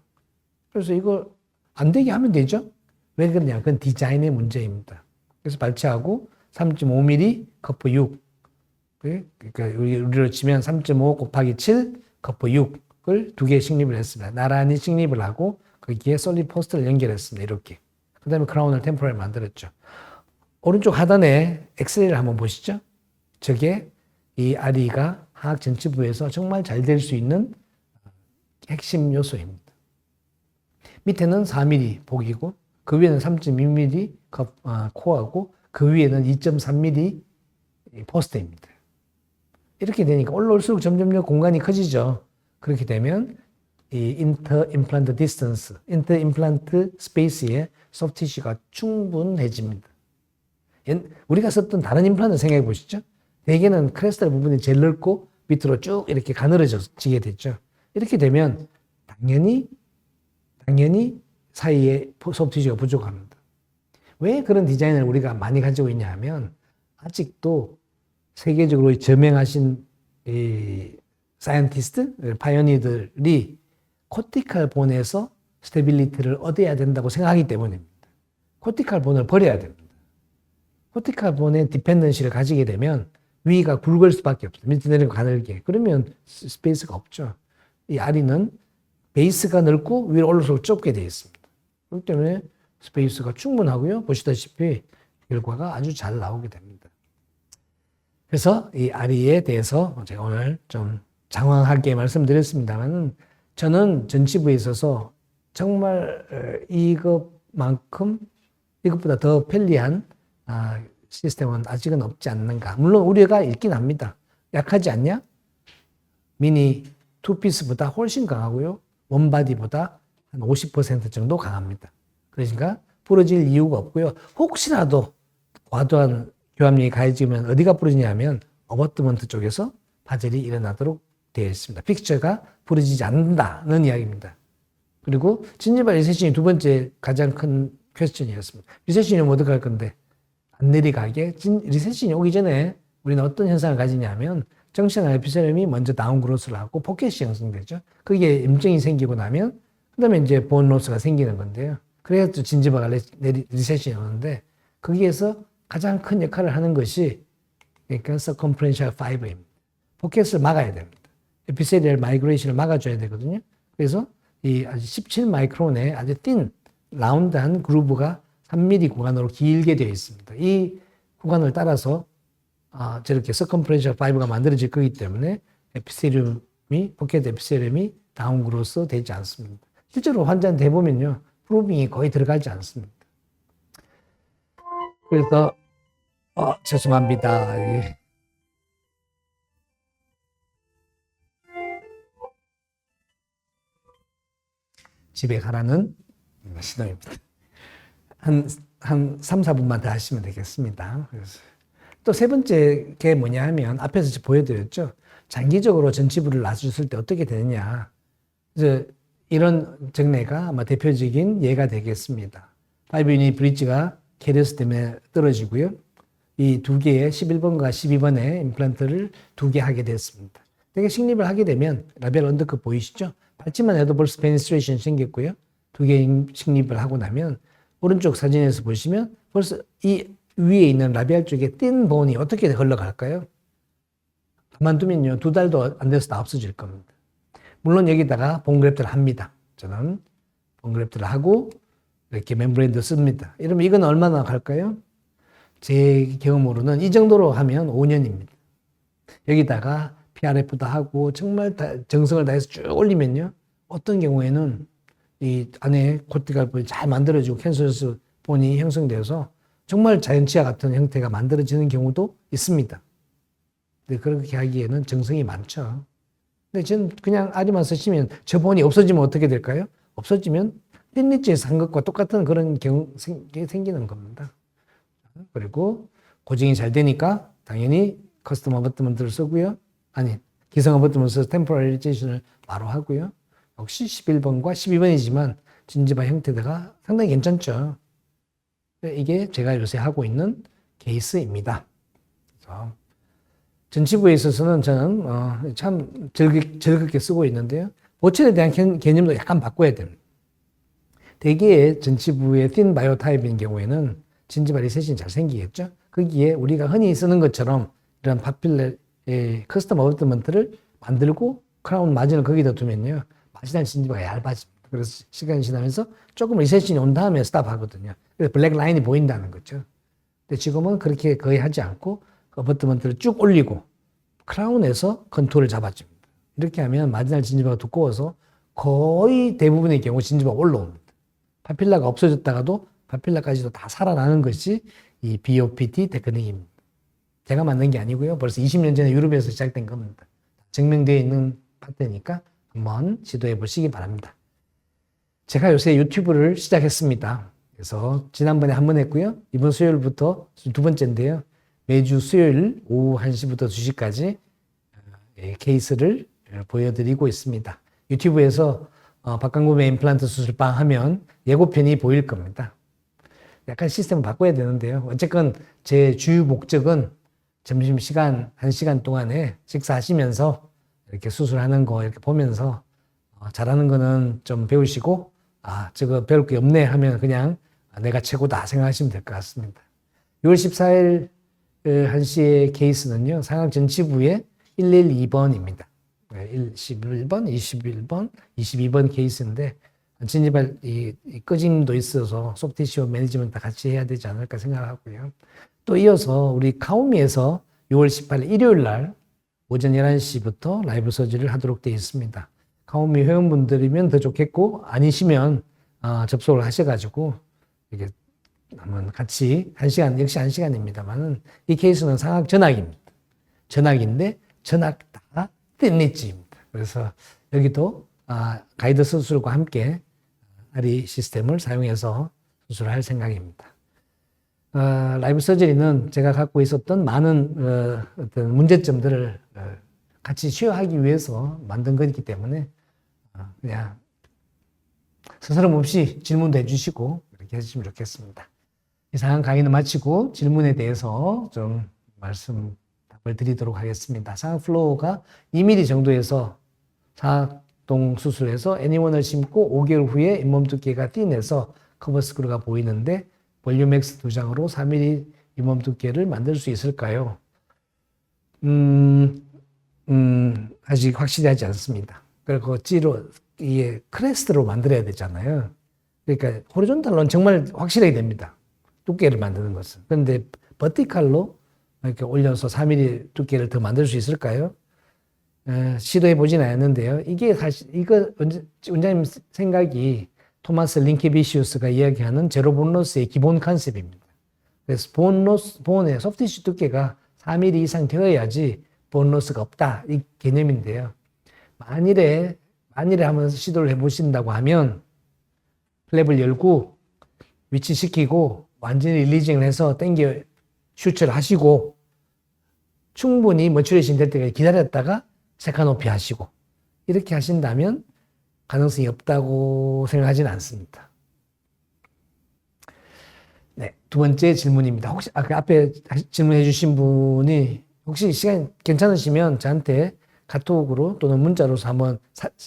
그래서 이거 안 되게 하면 되죠. 왜 그러냐? 그건 디자인의 문제입니다. 그래서 발치하고 3.5mm 커프 6. 그러니까 우리로 치면 3.5 곱하기 7 커프 6을 두 개 식립을 했습니다. 나란히 식립을 하고 거기에 솔리드 포스트를 연결했습니다. 이렇게. 그 다음에 크라운을 템포럴 만들었죠. 오른쪽 하단에 엑스레이를 한번 보시죠. 저게 이 RE가 하악 전치부에서 정말 잘 될 수 있는 핵심 요소입니다. 밑에는 4mm 복이고 그 위에는 3.2mm 코어하고 그 위에는 2.3mm 포스트입니다. 이렇게 되니까 올라올수록 점점 공간이 커지죠. 그렇게 되면 이 인터 임플란트 디스턴스, 인터 임플란트 스페이스에 소프티슈가 충분해집니다. 우리가 썼던 다른 임플란트 생각해 보시죠. 대개는 크레스탈 부분이 제일 넓고 밑으로 쭉 이렇게 가늘어지게 됐죠. 이렇게 되면 당연히 사이에 소프티슈가 부족합니다. 왜 그런 디자인을 우리가 많이 가지고 있냐 하면 아직도 세계적으로 저명하신 이 사이언티스트, 파이어니들이 코티칼 본에서 스테빌리티를 얻어야 된다고 생각하기 때문입니다. 코티칼 본을 버려야 됩니다. 코티칼 본의 디펜던시를 가지게 되면 위가 굵을 수밖에 없어요. 밑에 내리고 가늘게. 그러면 스페이스가 없죠. 이 RE는 베이스가 넓고 위로 올라올수록 좁게 되어 있습니다. 그렇기 때문에 스페이스가 충분하고요. 보시다시피 결과가 아주 잘 나오게 됩니다. 그래서 이 RE에 대해서 제가 오늘 좀 장황하게 말씀드렸습니다만 저는 전치부에 있어서 정말 이것보다 더 편리한 시스템은 아직은 없지 않는가. 물론 우려가 있긴 합니다. 약하지 않냐? 미니 투피스보다 훨씬 강하고요. 원바디보다 한 50% 정도 강합니다. 그러니까 부러질 이유가 없고요. 혹시라도 과도한 교합력이 가해지면 어디가 부러지냐면 어버트먼트 쪽에서 파절이 일어나도록 되어 있습니다. 픽처가 부러지지 않는다는 이야기입니다. 그리고 진지발 리세션이 두 번째 가장 큰 퀘스천이었습니다. 리세션이 오면 어떡할 건데? 안 내리가게? 리세션이 오기 전에 우리는 어떤 현상을 가지냐면 정치나 에피세럼이 먼저 다운그로스를 하고 포켓이 형성되죠. 그게 염증이 생기고 나면 그다음에 이제 본 로스가 생기는 건데요. 그래야 또 진지바가 리세션이 오는데 거기에서 가장 큰 역할을 하는 것이 그러니까 서컴프렌셜 파이브입니다. 포켓을 막아야 됩니다. 에피세리얼 마이그레이션을 막아줘야 되거든요. 그래서 이 아주 17 마이크론의 아주 띤 라운드한 그루브가 3mm 구간으로 길게 되어 있습니다. 이 구간을 따라서 저렇게 서컴프렌셜 파이브가 만들어질 거기 때문에 에피세리움이 포켓 에피세리움이 다운그로스 되지 않습니다. 실제로 환자한테 해보면요, 프로빙이 거의 들어가지 않습니다. 그래서 죄송합니다. 집에 가라는 신호입니다. 한 3, 4분만 더 하시면 되겠습니다. 그래서 또 세 번째 게 뭐냐 하면 앞에서 보여드렸죠. 장기적으로 전치부를 놔줬을 때 어떻게 되느냐. 이제 이런 정례가 아마 대표적인 예가 되겠습니다. 5유닛 브릿지가 캐리어스 때문에 떨어지고요. 이 두 개의 11번과 12번의 임플란트를 두 개 하게 됐습니다. 되게 식립을 하게 되면 라비알 언더컷 보이시죠? 밟지만 해도 벌써 페니스트레이션 생겼고요. 두 개 식립을 하고 나면 오른쪽 사진에서 보시면 벌써 이 위에 있는 라비알 쪽에 띤 본이 어떻게 흘러갈까요? 가만두면요, 2달도 안 돼서 다 없어질 겁니다. 물론 여기다가 본그래프트를 합니다. 저는 본그래프트를 하고 이렇게 멤브레인도 씁니다. 이러면 이건 얼마나 갈까요? 제 경험으로는 이 정도로 하면 5년입니다. 여기다가 PRF도 하고 정말 정성을 다해서 쭉 올리면요, 어떤 경우에는 이 안에 코티칼볼이 잘 만들어지고 캔서스 본이 형성돼서 정말 자연치아 같은 형태가 만들어지는 경우도 있습니다. 근데 그렇게 하기에는 정성이 많죠. 근데 저는 그냥 아리만 쓰시면 저 본이 없어지면 어떻게 될까요? 없어지면 핀리치에서 한 것과 똑같은 그런 경우가 생기는 겁니다. 그리고 고정이 잘 되니까 당연히 커스텀 어버트먼트를 쓰고요. 아니, 기성 어버트먼트 써서 템포럴리제이션을 바로 하고요. 역시 11번과 12번이지만 진지바 형태가 상당히 괜찮죠. 이게 제가 요새 하고 있는 케이스입니다. 그래서 전치부에 있어서는 저는 참 즐겁게 쓰고 있는데요. 보철에 대한 개념도 약간 바꿔야 됩니다. 대개의 전치부의 thin 바이오타입인 경우에는 진지바 리셋이 잘 생기겠죠. 거기에 우리가 흔히 쓰는 것처럼 이런 파필레 커스텀 어버트먼트를 만들고 크라운 마진을 거기다 두면요, 마지날 진지바가 얇아집니다. 그래서 시간이 지나면서 조금 리셋이 온 다음에 스탑하거든요. 그래서 블랙 라인이 보인다는 거죠. 근데 지금은 그렇게 거의 하지 않고 어버트먼트를 쭉 올리고 크라운에서 컨투어를 잡아줍니다. 이렇게 하면 마지날 진지바가 두꺼워서 거의 대부분의 경우 진지바가 올라옵니다. 파필라가 없어졌다가도 파필라까지도 다 살아나는 것이 이 BOPT 테크닉입니다. 제가 만든 게 아니고요. 벌써 20년 전에 유럽에서 시작된 겁니다. 증명되어 있는 파트니까 한번 시도해 보시기 바랍니다. 제가 요새 유튜브를 시작했습니다. 그래서 지난번에 한 번 했고요. 이번 수요일부터 두 번째인데요. 매주 수요일 오후 1시부터 2시까지 케이스를 보여드리고 있습니다. 유튜브에서 박광범의 임플란트 수술방 하면 예고편이 보일 겁니다. 약간 시스템을 바꿔야 되는데요. 어쨌건 제 주요 목적은 점심시간 1시간 동안에 식사하시면서 이렇게 수술하는 거 이렇게 보면서 잘하는 거는 좀 배우시고, 저거 배울 게 없네 하면 그냥 내가 최고다 생각하시면 될 것 같습니다. 6월 14일 1시의 케이스는요, 상악 전치부의 112번입니다. 11번, 21번, 22번 케이스인데, 진지발 꺼짐도 있어서 소프티시오 매니지먼트 같이 해야 되지 않을까 생각하고요. 또 이어서 우리 카오미에서 6월 18일 일요일 날 오전 11시부터 라이브 서지를 하도록 되어 있습니다. 카오미 회원분들이면 더 좋겠고, 아니시면 접속을 하셔가지고 이렇게 한번 같이 1시간, 역시 1시간입니다만은 이 케이스는 상악 전악입니다. 전악인데 전악 다 띵리지입니다. 그래서 여기도 가이드 수술과 함께 아리 시스템을 사용해서 수술할 생각입니다. 라이브 서저리는 제가 갖고 있었던 많은 어떤 문제점들을 같이 쉐어하기 위해서 만든 거기 때문에 그냥 스스럼 없이 질문도 해주시고 이렇게 해주시면 좋겠습니다. 이상한 강의는 마치고 질문에 대해서 좀 답을 드리도록 하겠습니다. 상하 플로어가 2mm 정도에서 사각동 수술해서 애니원을 심고 5개월 후에 잇몸 두께가 띵해서 커버스크루가 보이는데 볼륨엑스 2장으로 4mm 잇몸 두께를 만들 수 있을까요? 아직 확실하지 않습니다. 그리고 이게 크레스트로 만들어야 되잖아요. 그러니까 호리존탈로는 정말 확실하게 됩니다. 두께를 만드는 것은. 그런데 버티칼로 이렇게 올려서 4mm 두께를 더 만들 수 있을까요? 시도해 보진 않았는데요. 이게 사실 원장님 생각이 토마스 링케비시우스가 이야기하는 제로 본로스의 기본 컨셉입니다. 그래서 본의 소프티슈 두께가 4mm 이상 되어야지 본로스가 없다 이 개념인데요. 만일에 한번 시도를 해보신다고 하면 플랩을 열고 위치시키고 완전히 릴리징을 해서 당겨 슈처를 하시고 충분히 머추레이션 될 때까지 기다렸다가 세카노피 하시고 이렇게 하신다면 가능성이 없다고 생각하지는 않습니다. 네, 두 번째 질문입니다. 혹시 아까 앞에 질문해 주신 분이 혹시 시간 괜찮으시면 저한테 카톡으로 또는 문자로서 한번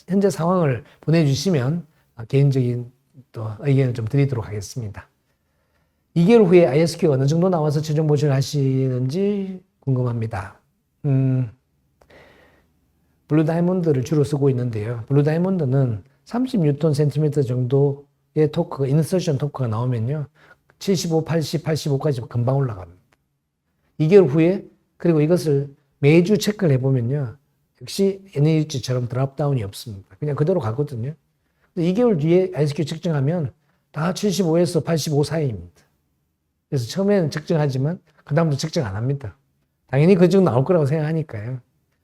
현재 상황을 보내주시면 개인적인 또 의견을 좀 드리도록 하겠습니다. 2개월 후에 ISQ가 어느 정도 나와서 최종 보정을 하시는지 궁금합니다. 블루 다이몬드를 주로 쓰고 있는데요. 블루 다이몬드는 30뉴턴 센티미터 정도의 토크가, 인서션 토크가 나오면요. 75, 80, 85까지 금방 올라갑니다. 2개월 후에, 그리고 이것을 매주 체크를 해보면요. 역시 NH처럼 드랍다운이 없습니다. 그냥 그대로 가거든요. 2개월 뒤에 ISQ 측정하면 다 75에서 85 사이입니다. 그래서 처음에는 측정하지만 그다음부터 측정 안 합니다. 당연히 그 정도 나올 거라고 생각하니까요.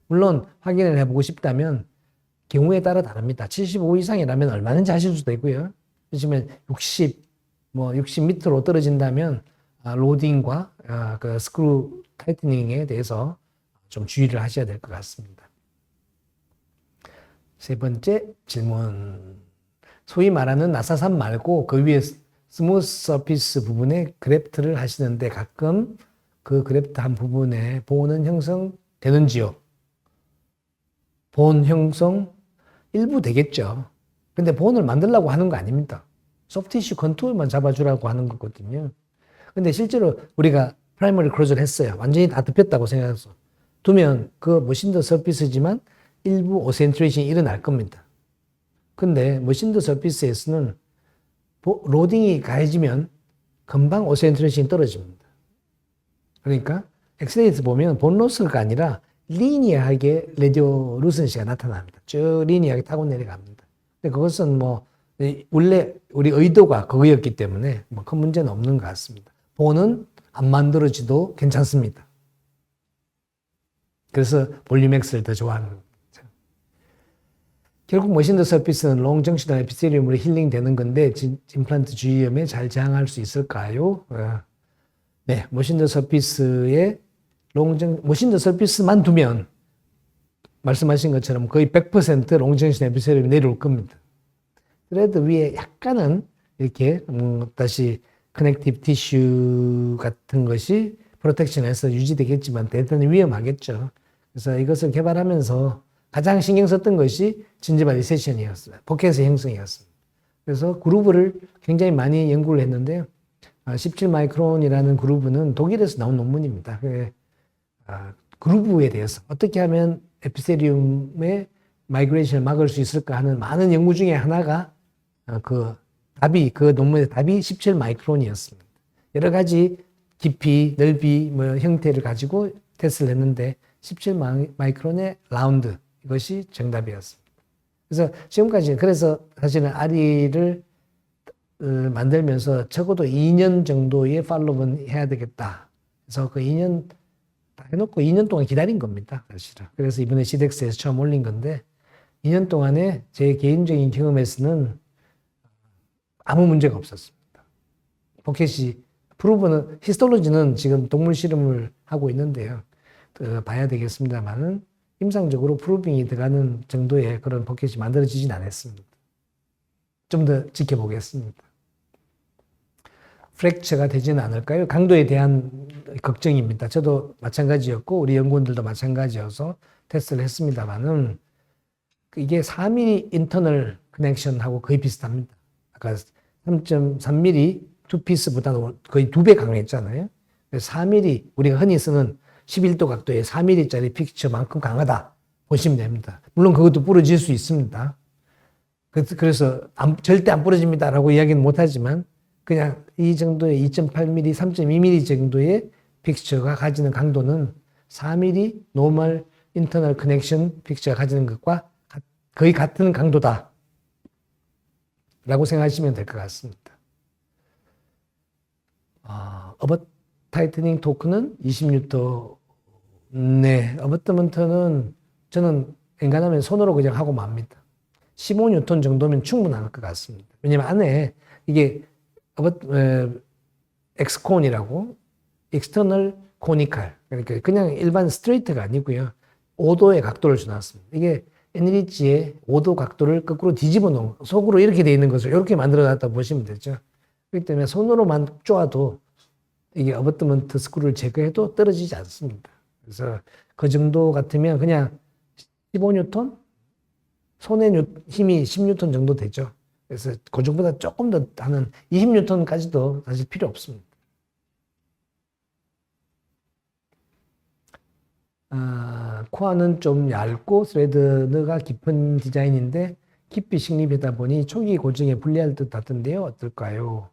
물론 확인을 해보고 싶다면 경우에 따라 다릅니다. 75 이상이라면 얼마든지 하실 수도 있고요. 그렇지만 60 밑으로 떨어진다면 로딩과 그 스크루 타이트닝에 대해서 좀 주의를 하셔야 될 것 같습니다. 세 번째 질문. 소위 말하는 나사산 말고 그 위에 스무스 서피스 부분에 그래프트를 하시는데 가끔 그 그래프트 한 부분에 본은 형성되는지요? 본 형성 일부 되겠죠. 근데 본을 만들려고 하는 거 아닙니다. 소프티슈 컨투어만 잡아주라고 하는 거거든요. 근데 실제로 우리가 프라이머리 클로즈를 했어요. 완전히 다 덮였다고 생각해서 두면 그 머신더 서피스지만 일부 오센트레이션이 일어날 겁니다. 근데 머신더 서피스에서는 로딩이 가해지면 금방 오센트레이션이 떨어집니다. 그러니까 엑스레이에서 보면 본 로스가 아니라 리니어하게 레디오 루선시가 나타납니다. 쭉 리니어하게 타고 내려갑니다. 근데 그것은 원래 우리 의도가 그거였기 때문에 큰 문제는 없는 것 같습니다. 본은 안 만들어지도 괜찮습니다. 그래서 볼륨엑스를 더 좋아하는 겁니다. 결국 머신더 서피스는 롱 정시던 에피셀리움으로 힐링되는 건데 임플란트 주위염에 잘 저항할 수 있을까요? 네, 머신더 서피스에 머신더 서피스만 두면 말씀하신 것처럼 거의 100% 롱 정시던 에피셀리움이 내려올 겁니다. 그래도 위에 약간은 이렇게 다시 커넥티브 티슈 같은 것이 프로텍션에서 유지되겠지만 대단히 위험하겠죠. 그래서 이것을 개발하면서 가장 신경 썼던 것이 진지바 리세션이었어요. 포켓의 형성이었습니다. 그래서 그루브를 굉장히 많이 연구를 했는데요. 17마이크론이라는 그루브는 독일에서 나온 논문입니다. 그루브에 대해서 어떻게 하면 에피셀리움의 마이그레이션을 막을 수 있을까 하는 많은 연구 중에 하나가 그 논문의 답이 17마이크론이었습니다. 여러 가지 깊이, 넓이, 형태를 가지고 테스트를 했는데 17마이크론의 라운드 이것이 정답이었습니다. 그래서 지금까지 그래서 사실은 아리를 만들면서 적어도 2년 정도의 팔로우는 해야 되겠다. 그래서 그 2년 다 해놓고 2년 동안 기다린 겁니다. 사실은. 그래서 이번에 시덱스에서 처음 올린 건데 2년 동안에 제 개인적인 경험에서는 아무 문제가 없었습니다. 포켓이 프루브는 히스톨로지는 지금 동물 실험을 하고 있는데요. 봐야 되겠습니다만은 임상적으로 프루빙이 들어가는 정도의 그런 포켓이 만들어지진 않았습니다. 좀 더 지켜보겠습니다. 프랙처가 되지는 않을까요? 강도에 대한 걱정입니다. 저도 마찬가지였고 우리 연구원들도 마찬가지여서 테스트를 했습니다만은 이게 4mm 인터널 커넥션하고 거의 비슷합니다. 아까 3.3mm 투피스보다도 거의 2배 강했잖아요. 4mm 우리가 흔히 쓰는 11도 각도의 4mm짜리 픽처만큼 강하다 보시면 됩니다. 물론 그것도 부러질 수 있습니다. 그래서 절대 안 부러집니다라고 이야기는 못하지만 그냥 이 정도의 2.8mm, 3.2mm 정도의 픽처가 가지는 강도는 4mm 노멀 인터널 커넥션 픽처가 가지는 것과 거의 같은 강도다 라고 생각하시면 될 것 같습니다. 어벗 타이트닝 토크는 20N. 네, 어벗트먼트는 저는 엔간하면 손으로 그냥 하고 맙니다. 15N 정도면 충분할 것 같습니다. 왜냐면 안에 이게 엑스콘이라고 익스터널 코니칼 그러니까 그냥 일반 스트레이트가 아니고요. 5도의 각도를 주놨습니다. 이게 NLH의 5도 각도를 거꾸로 뒤집어 놓은 속으로 이렇게 돼 있는 것을 이렇게 만들어 놨다 보시면 되죠. 그렇기 때문에 손으로만 쪼아도 이게 어버트먼트 스크루를 제거해도 떨어지지 않습니다. 그래서 그 정도 같으면 그냥 15N? 손의 힘이 10N 정도 되죠. 그래서 그 정보다 조금 더 하는 20N까지도 사실 필요 없습니다. 코어는 좀 얇고 스레드가 깊은 디자인인데 깊이 식립하다 보니 초기 고정에 불리할 듯 같은데요. 어떨까요?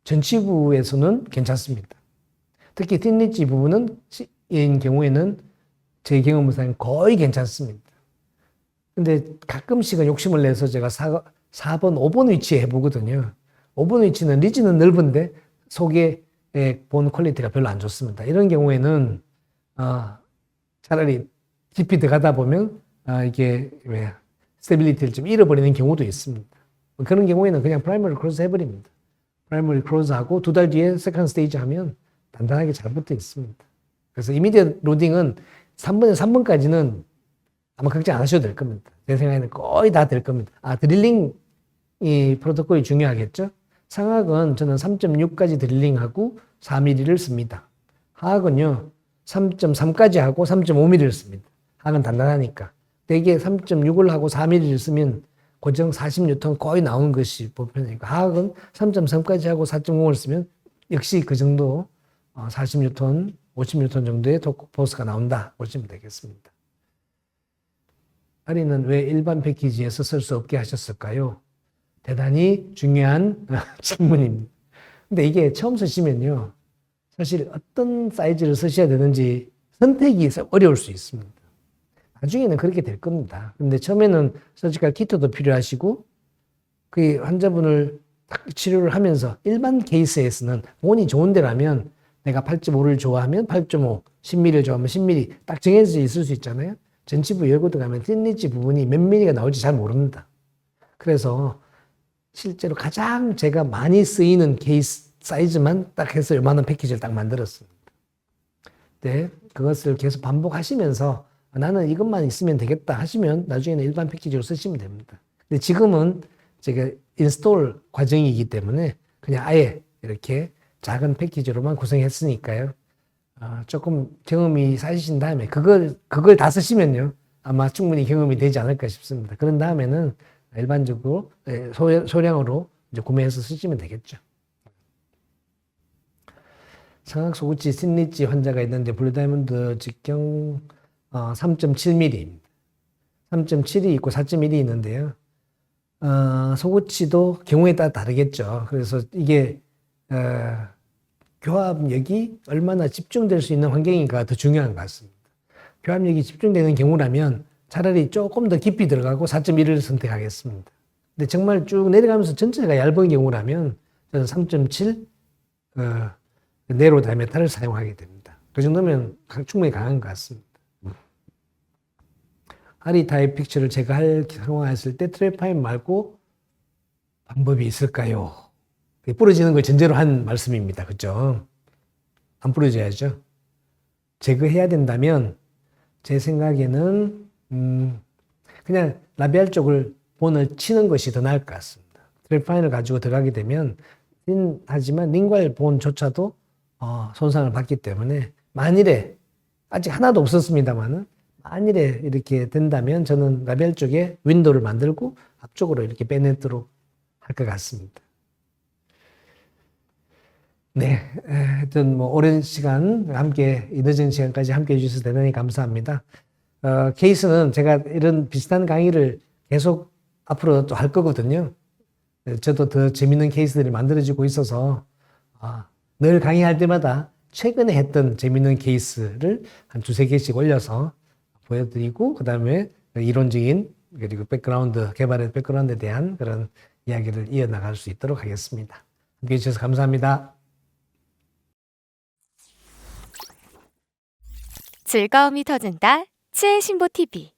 전치부에서는 괜찮습니다. 특히 틴리지 부분은 인 경우에는 제 경험상 거의 괜찮습니다. 근데 가끔씩은 욕심을 내서 제가 4번, 5번 위치에 해보거든요. 5번 위치는 리지는 넓은데 속에 본 퀄리티가 별로 안 좋습니다. 이런 경우에는 차라리 깊이 들어가다 보면 이게 스테빌리티를 좀 잃어버리는 경우도 있습니다. 그런 경우에는 그냥 프라이머리 크로스 해버립니다. 프라이머리 크로스 하고 2달 뒤에 세컨드 스테이지 하면 단단하게 잘 붙어 있습니다. 그래서 이미디엇 로딩은 3번에 3번까지는 아마 걱정 안 하셔도 될 겁니다. 제 생각에는 거의 다 될 겁니다. 드릴링 이 프로토콜이 중요하겠죠? 상학은 저는 3.6까지 드릴링하고 4mm를 씁니다. 하학은요 3.3까지 하고 3.5mm를 씁니다. 하학은 단단하니까. 대개 3.6을 하고 4mm를 쓰면 고정 40N 거의 나오는 것이 보편이니까 하학은 3.3까지 하고 4.0을 쓰면 역시 그 정도 40N, 50N 정도의 포스가 나온다 보시면 되겠습니다. 아리는 왜 일반 패키지에서 쓸 수 없게 하셨을까요? 대단히 중요한 질문입니다. 근데 이게 처음 쓰시면요. 사실 어떤 사이즈를 쓰셔야 되는지 선택이 어려울 수 있습니다. 나중에는 그렇게 될 겁니다. 근데 처음에는 서지컬 키트도 필요하시고 그 환자분을 치료를 하면서 일반 케이스에서는 본이 좋은 데라면 내가 8.5를 좋아하면 8.5, 10mm를 좋아하면 10mm 딱 정해져 있을 수 있잖아요. 전치부 열고 들어가면 틴리지 부분이 몇 mm가 나올지 잘 모릅니다. 그래서 실제로 가장 제가 많이 쓰이는 케이스 사이즈만 딱 해서 요만한 패키지를 딱 만들었습니다. 네, 그것을 계속 반복하시면서 나는 이것만 있으면 되겠다 하시면 나중에는 일반 패키지로 쓰시면 됩니다. 근데 지금은 제가 인스톨 과정이기 때문에 그냥 아예 이렇게 작은 패키지로만 구성했으니까요. 조금 경험이 쌓이신 다음에 그걸 다 쓰시면요. 아마 충분히 경험이 되지 않을까 싶습니다. 그런 다음에는 일반적으로 소량으로 이제 구매해서 쓰시면 되겠죠. 상악 소구치 신리지 환자가 있는데 블루다이몬드 직경 3.7mm입니다. 3.7이 있고 4.1이 있는데요. 소구치도 경우에 따라 다르겠죠. 그래서 이게 교합력이 얼마나 집중될 수 있는 환경인가 더 중요한 것 같습니다. 교합력이 집중되는 경우라면 차라리 조금 더 깊이 들어가고 4.1을 선택하겠습니다. 근데 정말 쭉 내려가면서 전체가 얇은 경우라면 저는 3.7 네로 다이메탈을 사용하게 됩니다. 그 정도면 충분히 강한 것 같습니다. 하리 타입 픽처를 제가 사용했을 때 트랩파임 말고 방법이 있을까요? 부러지는 걸 전제로 한 말씀입니다. 그죠? 안 부러져야죠. 제거해야 된다면 제 생각에는 그냥 라비알 쪽을 본을 치는 것이 더 나을 것 같습니다. 트랩파인을 가지고 들어가게 되면 하지만 링괄 본조차도 손상을 받기 때문에 만일에 아직 하나도 없었습니다만은 만일에 이렇게 된다면 저는 라비알 쪽에 윈도우를 만들고 앞쪽으로 이렇게 빼내도록 할 것 같습니다. 네, 하여튼 뭐 오랜 시간 함께 이 늦은 시간까지 함께 해주셔서 대단히 감사합니다. 케이스는 제가 이런 비슷한 강의를 계속 앞으로 또 할 거거든요. 저도 더 재밌는 케이스들이 만들어지고 있어서 늘 강의할 때마다 최근에 했던 재밌는 케이스를 한 두세 개씩 올려서 보여드리고 그 다음에 이론적인 그리고 백그라운드 개발의 백그라운드에 대한 그런 이야기를 이어나갈 수 있도록 하겠습니다. 함께 해주셔서 감사합니다. 즐거움이 터진다. 치의 신보 TV.